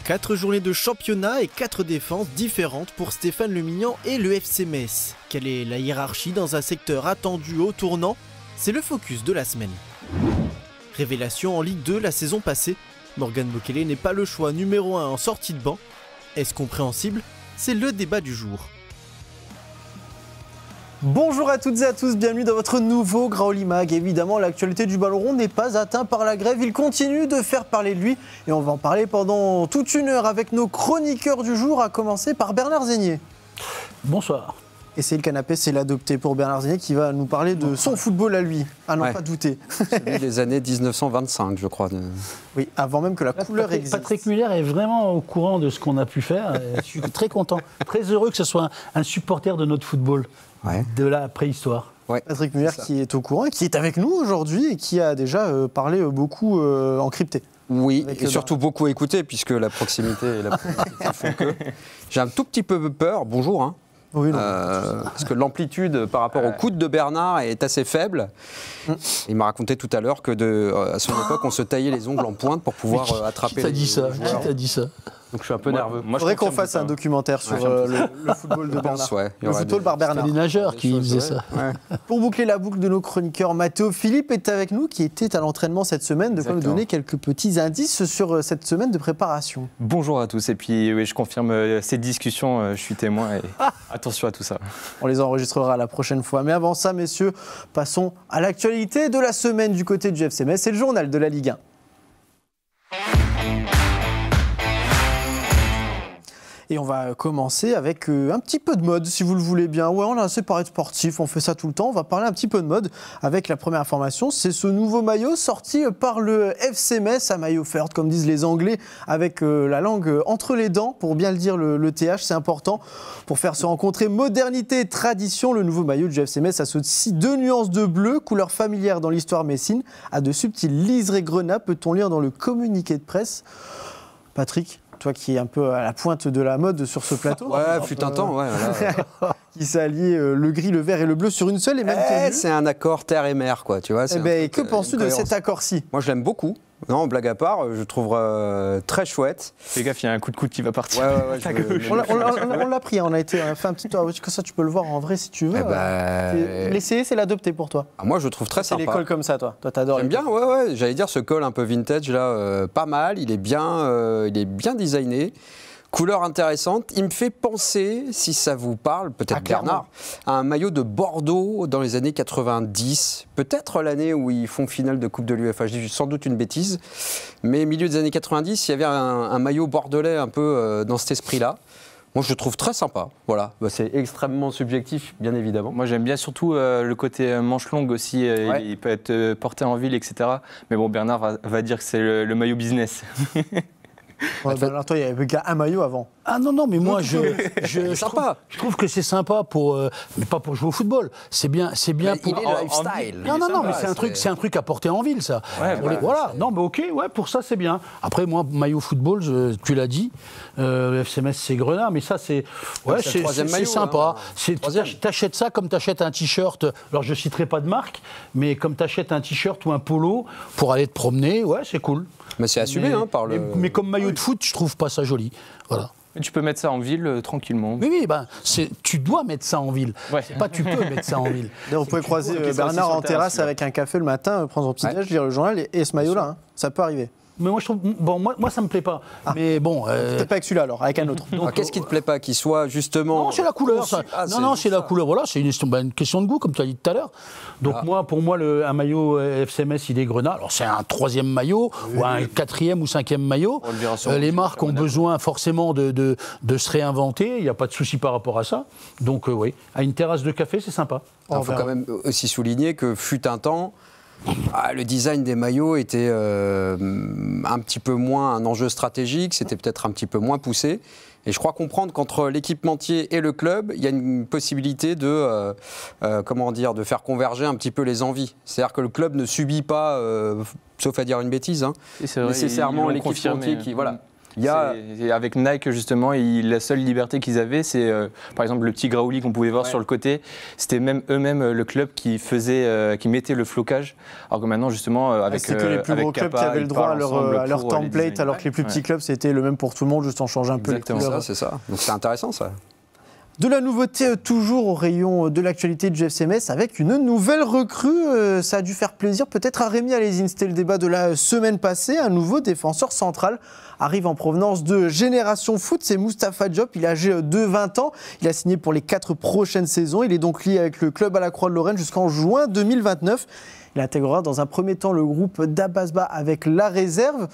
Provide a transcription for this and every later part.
4 journées de championnat et 4 défenses différentes pour Stéphane Le Mignan et le FC Metz. Quelle est la hiérarchie dans un secteur attendu au tournant? C'est le focus de la semaine. Révélation en Ligue 2 la saison passée, Morgan Bokele n'est pas le choix numéro 1 en sortie de banc. Est-ce compréhensible? C'est le débat du jour. Bonjour à toutes et à tous, bienvenue dans votre nouveau Graoli Mag. Évidemment, l'actualité du ballon rond n'est pas atteinte par la grève, il continue de faire parler de lui et on va en parler pendant toute une heure avec nos chroniqueurs du jour, à commencer par Bernard Zégnier. Bonsoir. Et c'est le canapé, c'est l'adopté pour Bernard Zégnier qui va nous parler de son football à lui, à n'en pas douter. Celui des années 1925, je crois. Oui, avant même que la couleur existe. Patrick Muller est vraiment au courant de ce qu'on a pu faire. Je suis très content, très heureux que ce soit un supporter de notre football, de la préhistoire. Ouais, Patrick Muller qui est au courant, qui est avec nous aujourd'hui et qui a déjà parlé beaucoup en crypté. Oui, et surtout beaucoup écouté, puisque la proximité et la proximité font que... J'ai un tout petit peu peur, bonjour, hein. Oui, non, parce que l'amplitude par rapport au coude de Bernard est assez faible. Il m'a raconté tout à l'heure que à son époque, on se taillait les ongles en pointe pour pouvoir attraper les joueurs. Qui t'a dit ça? Donc je suis un peu nerveux. Il faudrait qu'on fasse un documentaire sur le football de Bernard. Le football par Bernard. C'est les nageurs qui faisaient ça. Ouais. Pour boucler la boucle de nos chroniqueurs, Mathéo Philippe est avec nous, qui était à l'entraînement cette semaine. De quoi nous donner quelques petits indices sur cette semaine de préparation. Bonjour à tous. Et puis oui, je confirme cette discussion, je suis témoin et attention à tout ça. On les enregistrera la prochaine fois. Mais avant ça, messieurs, passons à l'actualité de la semaine du côté du FC Metz. C'est le journal de la Ligue 1. Et on va commencer avec un petit peu de mode, si vous le voulez bien. Ouais, on a assez parlé de sportif, on fait ça tout le temps. On va parler un petit peu de mode avec la première information. C'est ce nouveau maillot sorti par le FC Metz, un maillot first, comme disent les Anglais, avec la langue entre les dents, pour bien le dire, le TH, c'est important. Pour faire se rencontrer modernité et tradition, le nouveau maillot du FC Metz associe 2 nuances de bleu, couleur familière dans l'histoire messine, à de subtils liserés grenats, peut-on lire dans le communiqué de presse. Patrick, toi qui es un peu à la pointe de la mode sur ce plateau. Ouais, fut un temps, ouais. Voilà. Qui s'allie le gris, le vert et le bleu sur une seule et même tenue. C'est un accord terre et mer, quoi, tu vois. Et que penses-tu de cet accord-ci? Moi, je l'aime beaucoup. Non, blague à part, je trouve très chouette. Fais gaffe, il y a un coup de coude qui va partir. On l'a pris, on a fait un petit tour. Comme ça, tu peux le voir en vrai si tu veux. L'essayer, c'est l'adopter pour toi. Moi, je trouve très sympa. C'est les cols comme ça, toi. Toi, t'adores. J'aime bien, ouais. J'allais dire ce col un peu vintage, là, pas mal. Il est bien designé. Couleur intéressante. Il me fait penser, si ça vous parle, peut-être Bernard, à un maillot de Bordeaux dans les années 90. Peut-être l'année où ils font finale de Coupe de l'UEFA. Je dis sans doute une bêtise. Mais milieu des années 90, il y avait un maillot bordelais un peu dans cet esprit-là. Moi, je le trouve très sympa. Voilà. C'est extrêmement subjectif, bien évidemment. Moi, j'aime bien surtout le côté manche longue aussi. Il peut être porté en ville, etc. Mais bon, Bernard va dire que c'est le maillot business. Alors toi, il y avait qu'un maillot avant. Ah non, mais je trouve que c'est sympa mais pas pour jouer au football. C'est bien pour... Il est lifestyle. Non, mais c'est un truc à porter en ville, ça. Voilà. Non, mais ok, ouais, pour ça, c'est bien. Après, moi, maillot football, tu l'as dit, le FC Metz, c'est Grenat, mais ça, c'est sympa. T'achètes ça comme t'achètes un t-shirt. Alors, je citerai pas de marque, mais comme t'achètes un t-shirt ou un polo pour aller te promener, ouais, c'est cool. Mais c'est assumé par le... Mais comme maillot de foot, je trouve pas ça joli. Voilà. Mais tu peux mettre ça en ville tranquillement. Oui, tu dois mettre ça en ville. Ouais. C'est pas tu peux mettre ça en ville. Vous pouvez croiser Bernard en terrasse avec un café le matin, prendre son petit déj, lire le journal et ce maillot-là. Hein. Ça peut arriver. Mais moi, je trouve. Bon, moi ça me plaît pas. Mais bon. Peut-être pas avec celui-là, alors, avec un autre. Qu'est-ce qui te plaît pas? Qu'il soit justement. Non, c'est la couleur. C'est la couleur. Voilà, c'est une question de goût, comme tu as dit tout à l'heure. Donc, pour moi, un maillot FC Metz, il est Grenat. Alors, c'est un 3e maillot, ou un 4e ou 5e maillot. Les marques ont besoin forcément de se réinventer. Il n'y a pas de souci par rapport à ça. Donc, oui, à une terrasse de café, c'est sympa. Il faut quand même aussi souligner que fut un temps. Le design des maillots était un petit peu moins un enjeu stratégique, c'était peut-être un petit peu moins poussé. Et je crois comprendre qu'entre l'équipementier et le club, il y a une possibilité de faire converger un petit peu les envies. C'est-à-dire que le club ne subit pas, sauf à dire une bêtise, nécessairement l'équipementier qui... Voilà. Avec Nike, justement, la seule liberté qu'ils avaient, c'est par exemple le petit graouli qu'on pouvait voir sur le côté. C'était même eux-mêmes le club qui mettait le flocage. Alors que maintenant, justement, avec c'était que les plus gros clubs qui avaient le droit à leur template, alors que les plus petits clubs, c'était le même pour tout le monde, juste en changeant un peu les couleurs. C'est ça. Donc c'est intéressant, ça. De la nouveauté toujours au rayon de l'actualité du FC Metz avec une nouvelle recrue. Ça a dû faire plaisir peut-être à Rémi Alésine. C'était le débat de la semaine passée. Un nouveau défenseur central arrive en provenance de Génération Foot. C'est Moustapha Diop. Il est âgé de 20 ans. Il a signé pour les 4 prochaines saisons. Il est donc lié avec le club à la Croix-de-Lorraine jusqu'en juin 2029. Il intégrera dans un premier temps le groupe d'Abasba avec la réserve.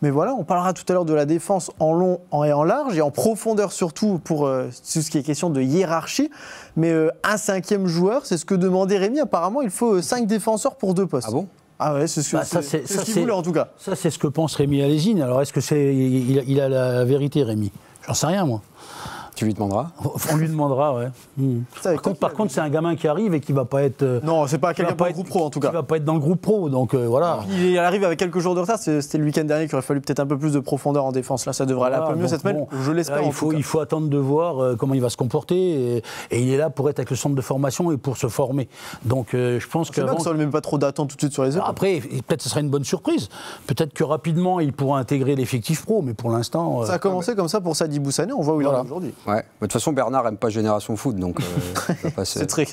Mais voilà, on parlera tout à l'heure de la défense en long et en large et en profondeur surtout pour tout ce qui est question de hiérarchie. Mais un 5e joueur, c'est ce que demandait Rémi. Apparemment, il faut 5 défenseurs pour 2 postes. Ah bon ? Ah ouais, c'est ce qu'il voulait en tout cas. Ça, c'est ce que pense Rémi Alésine. Alors, est-ce que il a la vérité, Rémi ? J'en sais rien, moi. Tu lui demanderas ? On lui demandera, ouais. Par contre, c'est un gamin qui arrive et qui va pas être. Non, c'est pas quelqu'un dans le groupe pro en tout cas. Qui va pas être dans le groupe pro, donc voilà. Il arrive avec quelques jours de retard. C'était le week-end dernier qu'il aurait fallu peut-être un peu plus de profondeur en défense. Là, ça devrait aller un peu mieux cette semaine. Je l'espère. Il faut attendre de voir comment il va se comporter et il est là pour être avec le centre de formation et pour se former. Donc, je pense que. C'est bien que ça ne met pas trop d'attente tout de suite sur les épaules. Après, peut-être ce sera une bonne surprise. Peut-être que rapidement il pourra intégrer l'effectif pro, mais pour l'instant. Ça a commencé comme ça pour Sadi Boussane. On voit où il en est aujourd'hui. Ouais. De toute façon, Bernard n'aime pas Génération Foot, donc c'est très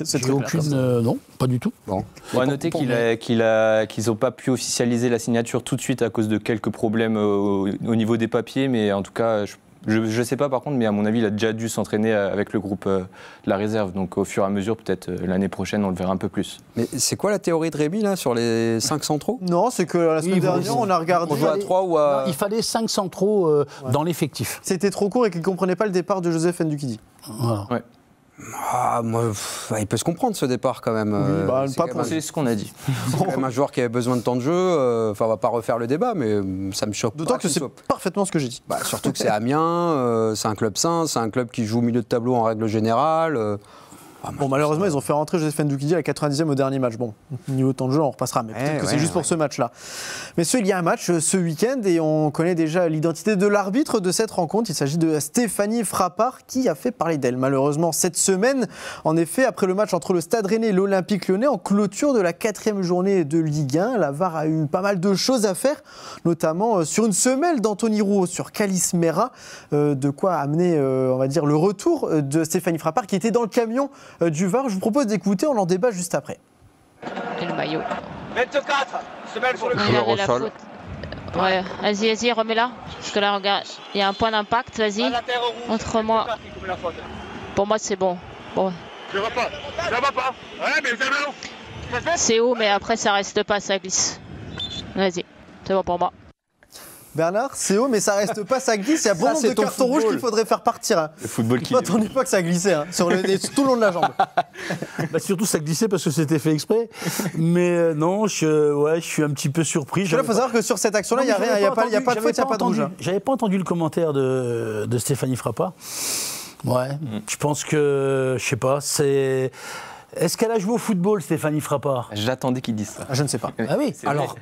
non, pas du tout. Bon. On va noter qu'ils n'ont pas pu officialiser la signature tout de suite à cause de quelques problèmes au niveau des papiers, mais en tout cas, je ne sais pas par contre, mais à mon avis, il a déjà dû s'entraîner avec le groupe de la réserve, donc au fur et à mesure, peut-être l'année prochaine, on le verra un peu plus. Mais c'est quoi la théorie de Rémi là sur les 5 centraux ? Non, c'est que la semaine dernière, on a regardé. On joue à 3 ou à... Non, il fallait 5 centraux dans l'effectif. C'était trop court et qu'il ne comprenait pas le départ de Joseph Ndukidi. Voilà. Ouais. Ah, moi, il peut se comprendre ce départ quand même. Oui, C'est ce qu'on a dit. C'est quand même un joueur qui avait besoin de temps de jeu. Enfin, on va pas refaire le débat, mais ça me choque. D'autant que c'est parfaitement ce que j'ai dit. Surtout que c'est Amiens, c'est un club sain, c'est un club qui joue au milieu de tableau en règle générale. Malheureusement, ils ont fait rentrer Joseph Ndukidi à la 90e au dernier match. Bon, niveau temps de jeu, on repassera, mais peut-être que c'est juste pour ce match-là. Messieurs, il y a un match ce week-end et on connaît déjà l'identité de l'arbitre de cette rencontre. Il s'agit de Stéphanie Frappart qui a fait parler d'elle, malheureusement, cette semaine. En effet, après le match entre le Stade Rennais et l'Olympique Lyonnais, en clôture de la 4e journée de Ligue 1, la VAR a eu pas mal de choses à faire, notamment sur une semelle d'Anthony Rouault sur Calis Mera. De quoi amener, on va dire, le retour de Stéphanie Frappart qui était dans le camion du VAR. Je vous propose d'écouter, on en débat juste après. Et le maillot. 24, semelle sur le couloir au sol. Ouais, vas-y, remets-la. Parce que là, regarde, il y a un point d'impact, vas-y. Montre-moi. Pour moi, c'est bon. Bon. Je vois pas. Ça va pas. Ouais, mais vous avez c'est haut, mais après, ça reste pas, ça glisse. Vas-y, c'est bon pour moi. Bernard, c'est haut, mais ça reste pas, ça glisse. Il y a bon nombre de cartons rouges qu'il faudrait faire partir. Hein. Le football qui. Toi, ton époque, ça glissait hein, tout le long de la jambe. Surtout, ça glissait parce que c'était fait exprès. Mais non, je suis un petit peu surpris. Il faut savoir que sur cette action-là, il n'y a rien, il n'y a pas de faute, il n'y a pas de rouge. J'avais pas entendu le commentaire de Stéphanie Frappart. Ouais, je pense que, je sais pas, c'est. Est-ce qu'elle a joué au football, Stéphanie Frappart ? J'attendais qu'il dise ça. Je ne sais pas. Ah oui. Alors,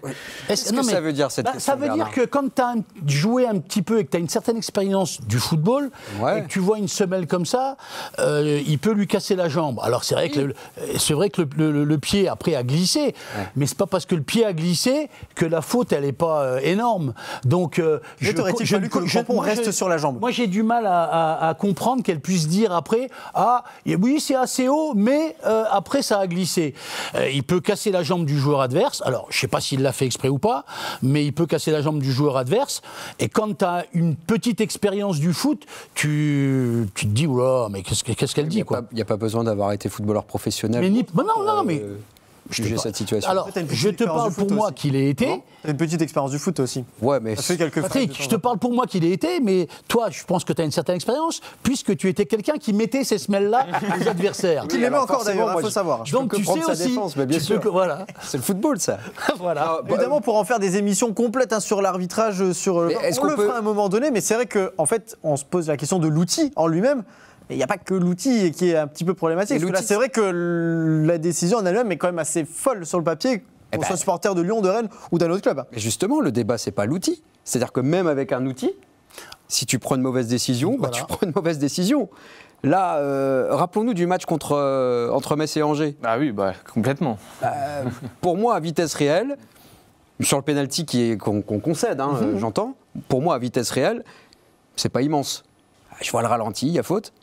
qu'est-ce que ça veut dire cette question, ça veut dire que quand tu as joué un petit peu et que tu as une certaine expérience du football, et que tu vois une semelle comme ça, il peut lui casser la jambe. Alors c'est vrai que le pied après a glissé, mais c'est pas parce que le pied a glissé que la faute elle est pas énorme. Donc le crampon reste sur la jambe. Moi j'ai du mal à comprendre qu'elle puisse dire après oui c'est assez haut, mais après ça a glissé. Il peut casser la jambe du joueur adverse. Alors, je ne sais pas s'il l'a fait exprès ou pas, mais il peut casser la jambe du joueur adverse. Et quand tu as une petite expérience du foot, tu te dis, oula, mais qu'est-ce qu'elle dit, quoi. Il n'y a pas besoin d'avoir été footballeur professionnel. Mais non, mais... juger cette situation. Alors, je te parle pour moi qu'il ait été. Tu as une petite expérience du foot aussi. Ouais, mais. Patrick, je te parle pour moi qu'il ait été, mais toi, je pense que tu as une certaine expérience, puisque tu étais quelqu'un qui mettait ces semelles-là aux adversaires. Qui les met encore d'ailleurs, il faut savoir. Donc tu sais aussi. Défense, mais bien sûr. Voilà. C'est le football, ça. Voilà. Évidemment, pour en faire des émissions complètes sur l'arbitrage, on le fera à un moment donné, mais c'est vrai qu'en fait, on se pose la question de l'outil en lui-même. Il n'y a pas que l'outil qui est un petit peu problématique. Parce que là, c'est vrai que la décision en elle-même est quand même assez folle sur le papier, qu'on soit supporter de Lyon, de Rennes ou d'un autre club. Mais justement, le débat, c'est pas l'outil. C'est-à-dire que même avec un outil, Si tu prends une mauvaise décision, bah, tu prends une mauvaise décision. Là, rappelons-nous du match entre Metz et Angers. Ah oui, bah, complètement. Pour moi, à vitesse réelle, sur le pénalty qu'on concède, j'entends, pour moi, à vitesse réelle, c'est pas immense. Je vois le ralenti, il y a faute.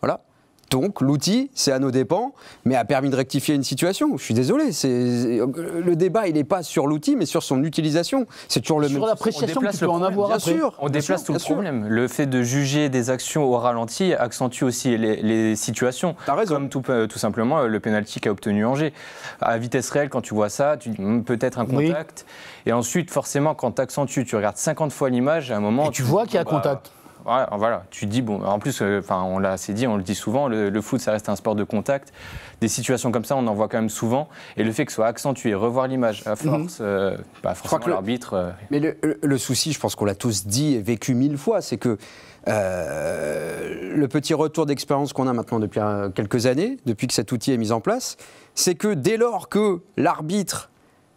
Voilà. Donc, l'outil, c'est à nos dépens, mais a permis de rectifier une situation. Je suis désolé. Le débat, il n'est pas sur l'outil, mais sur son utilisation. C'est toujours le même. Sur l'appréciation que tu peux en avoir bien sûr. On déplace tout le problème. Le fait de juger des actions au ralenti accentue aussi les situations. T'as raison. Comme tout simplement le pénalty qu'a obtenu Angers. À vitesse réelle, quand tu vois ça, tu dis peut-être un contact. Et ensuite, forcément, quand tu accentues, tu regardes 50 fois l'image, à un moment. Et tu vois qu'il y a contact. Voilà, tu dis, bon, en plus, on l'a assez dit, on le dit souvent, le foot, ça reste un sport de contact. Des situations comme ça, on en voit quand même souvent. Et le fait que ce soit accentué, revoir l'image à force, forcément l'arbitre. Mais le souci, je pense qu'on l'a tous dit et vécu 1000 fois, c'est que le petit retour d'expérience qu'on a maintenant depuis quelques années, depuis que cet outil est mis en place, c'est que dès lors que l'arbitre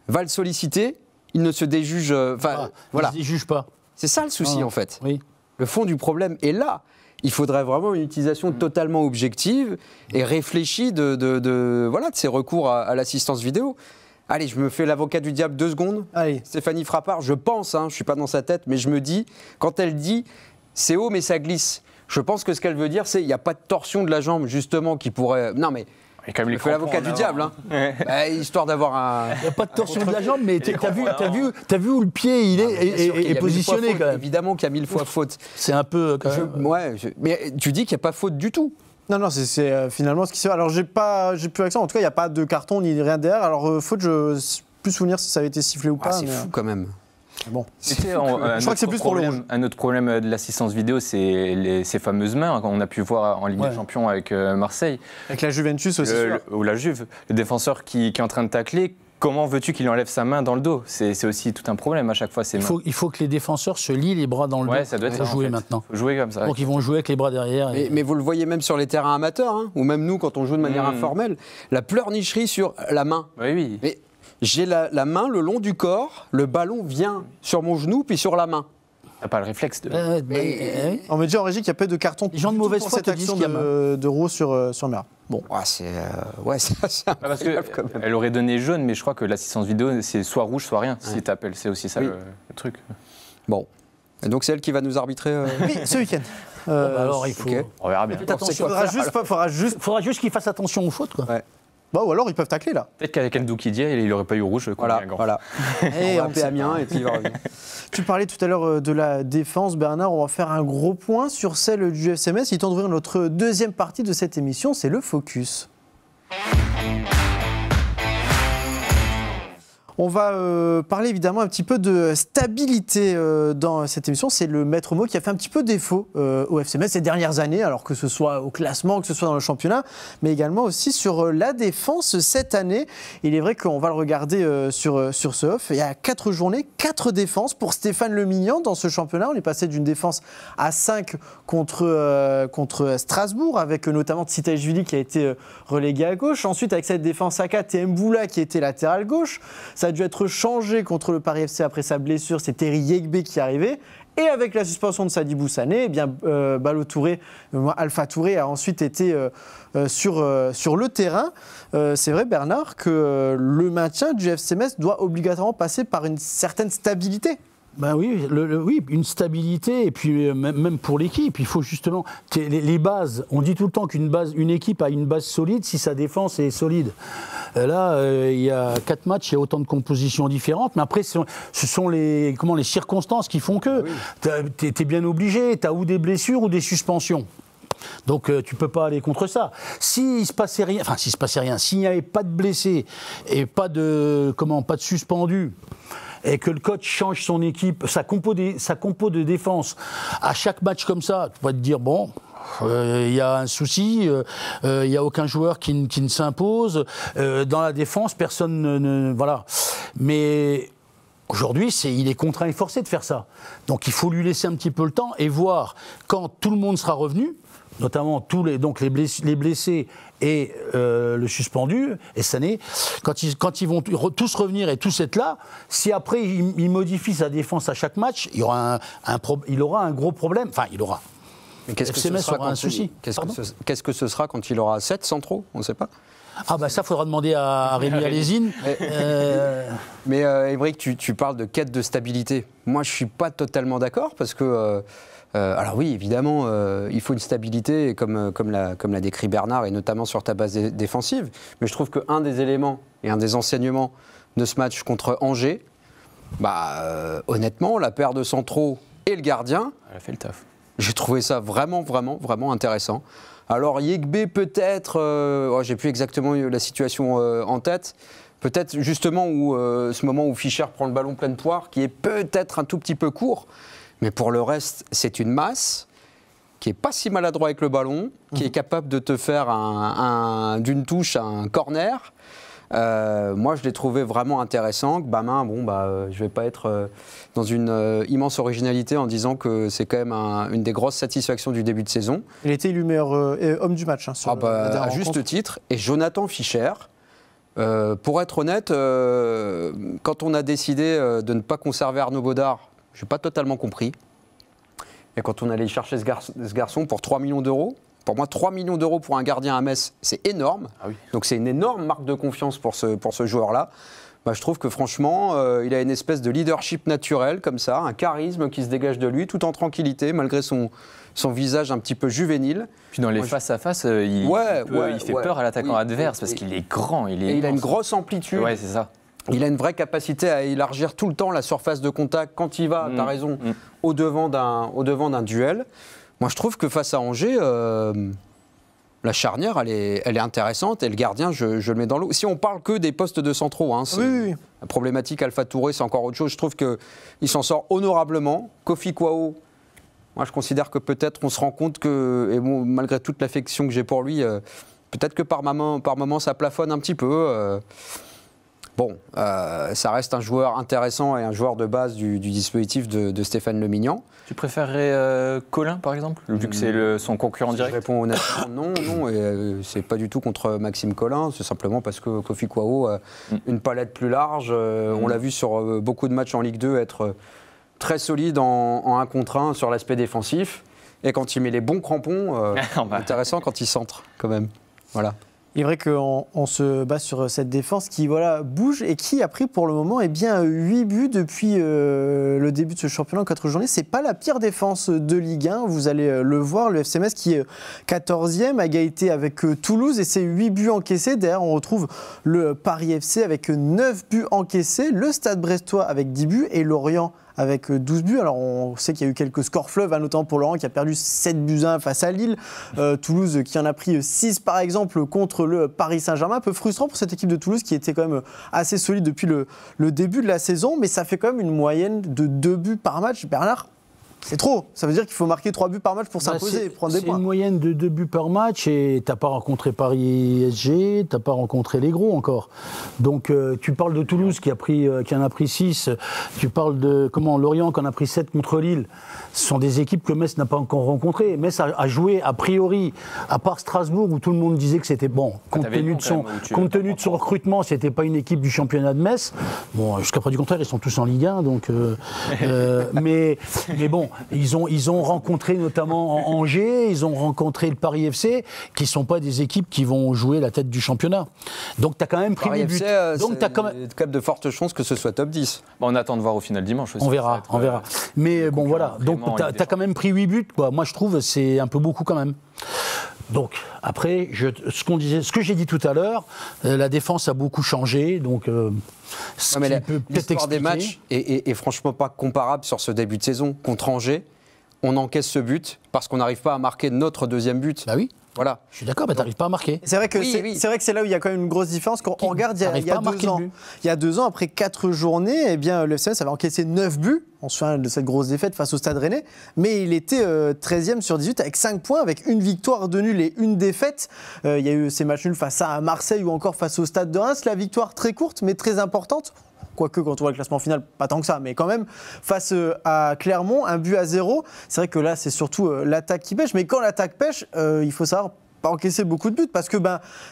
va le solliciter, il ne se déjuge. Voilà. Il ne se déjuge pas. C'est ça le souci, en fait. Oui. Le fond du problème est là. Il faudrait vraiment une utilisation totalement objective et réfléchie de ces recours à l'assistance vidéo. Allez, je me fais l'avocat du diable 2 secondes. Allez. Stéphanie Frappard, je pense, je ne suis pas dans sa tête, mais je me dis, quand elle dit « c'est haut mais ça glisse », je pense que ce qu'elle veut dire, c'est qu'il n'y a pas de torsion de la jambe, justement, qui pourrait... Non, mais... Je me fais l'avocat du diable, histoire d'avoir un... Il n'y a pas de torsion de la jambe, mais t'as vu où le pied il est positionné quand même. Évidemment qu'il y a 1000 fois faute. C'est un peu... mais tu dis qu'il n'y a pas faute du tout. Non, c'est finalement ce qui se fait. Alors, j'ai plus accent. En tout cas, il n'y a pas de carton ni rien derrière. Alors, faute, je ne sais plus souvenir si ça avait été sifflé ou pas. C'est fou quand même. Bon. Je crois que c'est plus pour le rouge. Un autre problème de l'assistance vidéo, c'est ces fameuses mains qu'on a pu voir en Ligue des Champions avec Marseille. Avec la Juventus aussi. Ou la Juve. Le défenseur qui est en train de tacler, comment veux-tu qu'il enlève sa main dans le dos ? C'est aussi tout un problème à chaque fois. Il faut que les défenseurs se lient les bras dans le dos. Ça doit être pour jouer maintenant. Il faut jouer comme ça. Donc ils vont jouer avec les bras derrière. Mais vous le voyez même sur les terrains amateurs, ou même nous quand on joue de manière informelle, la pleurnicherie sur la main. Oui. Mais j'ai la main le long du corps, le ballon vient sur mon genou puis sur la main. T'as pas le réflexe de... On me dit en régie qu'il n'y a pas de carton. Les gens de mauvaise foi cette action de Roux sur Mer. Bon, c'est parce qu'elle aurait donné jaune, mais je crois que l'assistance vidéo, c'est soit rouge, soit rien. Si t'appelles, c'est aussi ça le truc. Bon. Et donc c'est elle qui va nous arbitrer Oui, ce week-end. Alors il faut... Okay. On verra bien. Il faudra juste qu'ils fassent attention aux fautes, quoi. Ouais. Bah, ou alors ils peuvent tacler là. Peut-être qu'avec Ndouki Dia, il n'aurait pas eu rouge. Voilà. Et on va appeler Amiens et puis il va revenir. Tu parlais tout à l'heure de la défense, Bernard. On va faire un gros point sur celle du FC Metz. Il est temps d'ouvrir notre deuxième partie de cette émission, c'est le Focus. On va parler évidemment un petit peu de stabilité dans cette émission. C'est le maître mot qui a fait un petit peu défaut au FC Metz ces dernières années, alors que ce soit au classement, que ce soit dans le championnat, mais également aussi sur la défense cette année. Il est vrai qu'on va le regarder sur ce off. Il y a 4 journées, 4 défenses pour Stéphane Le Mignan dans ce championnat. On est passé d'une défense à 5 contre Strasbourg, avec notamment Tsitaishvili qui a été relégué à gauche. Ensuite, avec cette défense à 4, et Mboula qui était latéral gauche. Ça a dû être changé contre le Paris FC après sa blessure. C'est Terry Yegbe qui est arrivé. Et avec la suspension de Sadibou Sané, Ballo Touré, Alpha Touré a ensuite été sur le terrain. C'est vrai, Bernard, que le maintien du FC Metz doit obligatoirement passer par une certaine stabilité. Ben oui, une stabilité, et puis même pour l'équipe, il faut justement les bases. On dit tout le temps qu'une équipe a une base solide si sa défense est solide. Là, il y a 4 matchs, il y a autant de compositions différentes, mais après, ce sont les circonstances qui font que t'es bien obligé, t'as ou des blessures ou des suspensions. Donc tu peux pas aller contre ça. S'il se passait rien, s'il n'y avait pas de blessés et pas de suspendus, et que le coach change son équipe, sa compo de défense à chaque match comme ça, tu vas te dire bon, il y a un souci, il n'y a aucun joueur qui ne s'impose. Dans la défense, personne voilà. Mais aujourd'hui, il est contraint et forcé de faire ça. Donc il faut lui laisser un petit peu le temps et voir quand tout le monde sera revenu. notamment donc les blessés et le suspendu, et cette année, quand ils vont tous revenir et tous être là, si après il modifie sa défense à chaque match, il aura un gros problème. Enfin, il aura. Qu'est-ce que ce sera quand il aura 7 centraux? On ne sait pas. Ah bah ça, faudra demander à Rémi Alésine. Mais Émeric, tu parles de quête de stabilité. Moi, je ne suis pas totalement d'accord parce que... alors oui, évidemment, il faut une stabilité, comme l'a décrit Bernard, et notamment sur ta base défensive. Mais je trouve qu'un des éléments et un des enseignements de ce match contre Angers, honnêtement, la paire de centraux et le gardien... Elle a fait le taf. J'ai trouvé ça vraiment, vraiment, vraiment intéressant. Alors, Yegbe, peut-être, j'ai plus exactement la situation en tête, peut-être justement ce moment où Fischer prend le ballon pleine poire, qui est peut-être un tout petit peu court, mais pour le reste, c'est une masse qui n'est pas si maladroit avec le ballon, qui est capable de te faire d'une touche un corner. Moi, je l'ai trouvé vraiment intéressant. Bamin, je ne vais pas être dans une immense originalité en disant que c'est quand même une des grosses satisfactions du début de saison. Il était élu meilleur homme du match. À juste titre. Et Jonathan Fischer, pour être honnête, quand on a décidé de ne pas conserver Arnaud Baudard, je n'ai pas totalement compris. Et quand on allait chercher ce garçon pour 3 millions d'euros, pour moi, 3 millions d'euros pour un gardien à Metz, c'est énorme. Ah oui. Donc c'est une énorme marque de confiance pour ce joueur-là. Je trouve que franchement, il a une espèce de leadership naturel comme ça, un charisme qui se dégage de lui, tout en tranquillité, malgré son visage un petit peu juvénile. Puis dans les face-à-face, il fait peur à l'attaquant adverse parce qu'il est grand. Il a une grosse amplitude. Ouais, c'est ça. Il a une vraie capacité à élargir tout le temps la surface de contact quand il va, tu as raison, au-devant d'un duel. Moi, je trouve que face à Angers, la charnière, elle est intéressante et le gardien, je le mets dans l'eau. Si on parle que des postes de centraux, la problématique Alpha Touré, c'est encore autre chose. Je trouve qu'il s'en sort honorablement. Kofi Kouao, moi, je considère que peut-être on se rend compte que, et bon, malgré toute l'affection que j'ai pour lui, peut-être que par moment, ça plafonne un petit peu. Ça reste un joueur intéressant et un joueur de base du dispositif de Stéphane Lemignan. Tu préférerais Colin, par exemple, vu que c'est son concurrent direct? Je réponds honnêtement non, et c'est pas du tout contre Maxime Colin, c'est simplement parce que Kofi Kouao a une palette plus large. On l'a vu sur beaucoup de matchs en Ligue 2 être très solide en 1 contre 1 sur l'aspect défensif, et quand il met les bons crampons, intéressant quand il centre quand même. Voilà. Il est vrai qu'on se base sur cette défense qui bouge et qui a pris pour le moment 8 buts depuis le début de ce championnat en 4 journées. C'est pas la pire défense de Ligue 1, vous allez le voir. Le FC Metz qui est 14e, à égalité avec Toulouse, et c'est 8 buts encaissés. Derrière, on retrouve le Paris FC avec 9 buts encaissés, le Stade Brestois avec 10 buts et Lorient avec 12 buts. Alors on sait qu'il y a eu quelques scores fleuves, notamment pour Lorient qui a perdu 7 buts 1 face à Lille. Toulouse qui en a pris 6 par exemple contre le Paris Saint-Germain. Un peu frustrant pour cette équipe de Toulouse qui était quand même assez solide depuis le début de la saison, mais ça fait quand même une moyenne de 2 buts par match. Bernard, c'est trop. Ça veut dire qu'il faut marquer 3 buts par match pour s'imposer et prendre des points. C'est une moyenne de 2 buts par match et tu n'as pas rencontré Paris SG, tu n'as pas rencontré les gros encore. Donc tu parles de Toulouse qui en a pris 6, tu parles de Lorient qui en a pris 7 contre Lille. Ce sont des équipes que Metz n'a pas encore rencontrées. Metz a joué a priori, à part Strasbourg où tout le monde disait que c'était bon, compte tenu de son recrutement, c'était pas une équipe du championnat de Metz. Bon, jusqu'à preuve du contraire, ils sont tous en Ligue 1, donc mais bon. Ils ont rencontré notamment Angers, ils ont rencontré le Paris FC, qui ne sont pas des équipes qui vont jouer la tête du championnat. Donc tu as quand même pris 8 buts. Donc tu as quand même de fortes chances que ce soit top 10. On attend de voir au final dimanche aussi. On verra. Mais bon voilà, donc tu as quand même pris 8 buts. Moi je trouve c'est un peu beaucoup quand même. Donc après, ce que j'ai dit tout à l'heure, la défense a beaucoup changé, donc l'histoire des matchs est franchement pas comparable sur ce début de saison. Contre Angers, on encaisse ce but parce qu'on n'arrive pas à marquer notre deuxième but. Bah oui. Voilà. Je suis d'accord, mais tu n'arrives pas à marquer. C'est vrai que c'est là où il y a quand même une grosse différence. Quand on regarde, il y a 2 ans, après 4 journées, le FC Metz avait encaissé 9 buts. On se souvient de cette grosse défaite face au Stade Rennais. Mais il était 13e sur 18 avec 5 points, avec une victoire, 2 nuls et 1 défaite. Il y a eu ces matchs nuls face à Marseille ou encore face au Stade de Reims. La victoire très courte, mais très importante quoique quand on voit le classement final, pas tant que ça, mais quand même, face à Clermont, 1-0. C'est vrai que là, c'est surtout l'attaque qui pêche, mais quand l'attaque pêche, il faut savoir pas encaisser beaucoup de buts, parce que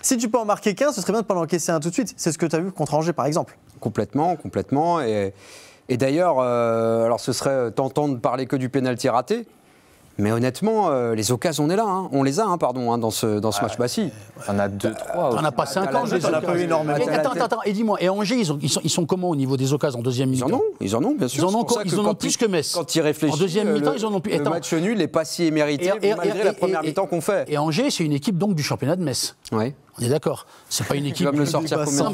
si tu peux en marquer qu'un, ce serait bien de ne pas l'encaisser un tout de suite. C'est ce que tu as vu contre Angers, par exemple. Complètement. Et d'ailleurs, alors ce serait tentant de parler que du pénalty raté. Mais honnêtement, les occasions, on est là, hein. On les a, dans ce match. Bah si. On a 2-3. On a pas 50, on a pas eu énormément. Attends, et dis-moi, et Angers, ils sont comment au niveau des occasions en deuxième mi-temps? Ils en ont, bien sûr. Ils en ont plus que Metz. Quand ils réfléchissent, en deuxième mi-temps, ils en ont plus. Le match nul n'est pas si émérité, malgré la première mi-temps qu'on fait. Et Angers, c'est une équipe donc du championnat de Metz. Oui. On est d'accord. C'est pas une équipe. Tu vas me le sortir combien?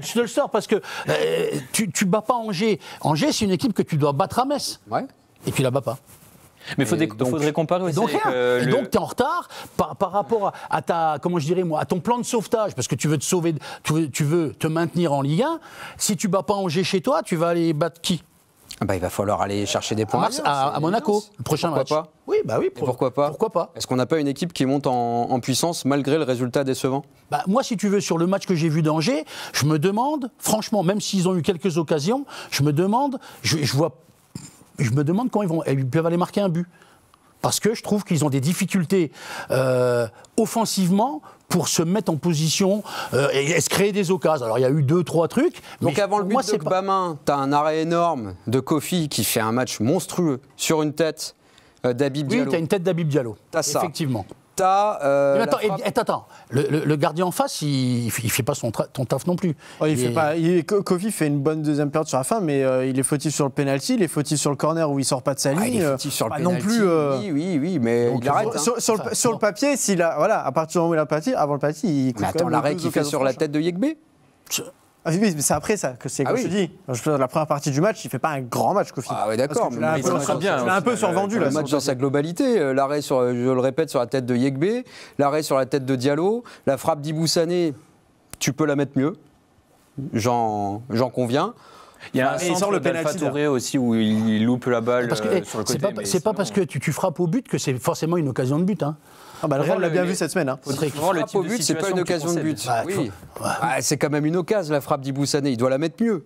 Je te le sors parce que tu bats pas Angers. Angers, c'est une équipe que tu dois battre à Metz. Ouais. Et tu la bats pas. Mais il faudrait comparer aussi. Donc tu es en retard par rapport à ta, comment je dirais moi, à ton plan de sauvetage, parce que tu veux te sauver, tu veux te maintenir en Ligue 1. Si tu bats pas Angers chez toi, tu vas aller battre qui? Il va falloir aller chercher des points à Monaco, le prochain match. Pourquoi pas? Oui. Pourquoi pas? Pourquoi pas? Est-ce qu'on n'a pas une équipe qui monte en puissance malgré le résultat décevant? Moi, si tu veux, sur le match que j'ai vu d'Angers, je me demande, franchement, même s'ils ont eu quelques occasions, je me demande quand ils peuvent aller marquer un but. Parce que je trouve qu'ils ont des difficultés offensivement pour se mettre en position et se créer des occasions. Alors il y a eu 2-3 trucs. Donc avant le but de Gbamin, tu as un arrêt énorme de Kofi qui fait un match monstrueux sur une tête d'Habib Diallo. Oui, tu as une tête d'Habib Diallo. T'as ça. Effectivement. Attends, le gardien en face, il fait pas ton taf non plus. Kofi fait une bonne deuxième période sur la fin, mais il est fautif sur le penalty, il est fautif sur le corner où il sort pas de sa ligne. Il est fautif sur le penalty. Non plus. Oui, mais donc, il arrête. Sur le papier, à partir du moment où il a le penalty, avant le penalty, il coûte. Mais attends, l'arrêt qu'il fait sur la tête de Yegbe. Oui, mais c'est après ça que c'est comme je te dis. La première partie du match, il fait pas un grand match, Kofi. Ah oui, d'accord. Il a un peu survendu le match dans sa globalité. L'arrêt je le répète, sur la tête de Yegbe, l'arrêt sur la tête de Diallo, la frappe d'Ibou Sané, tu peux la mettre mieux. J'en conviens. Il y a un centre d'Alpha Touré aussi où il loupe la balle sur le côté. C'est pas parce que tu frappes au but que c'est forcément une occasion de but. Hein. Le Real l'a bien vu cette semaine. Frappe au but, c'est pas une occasion de but. C'est quand même une occasion, la frappe d'Ibou Sané. Il doit la mettre mieux.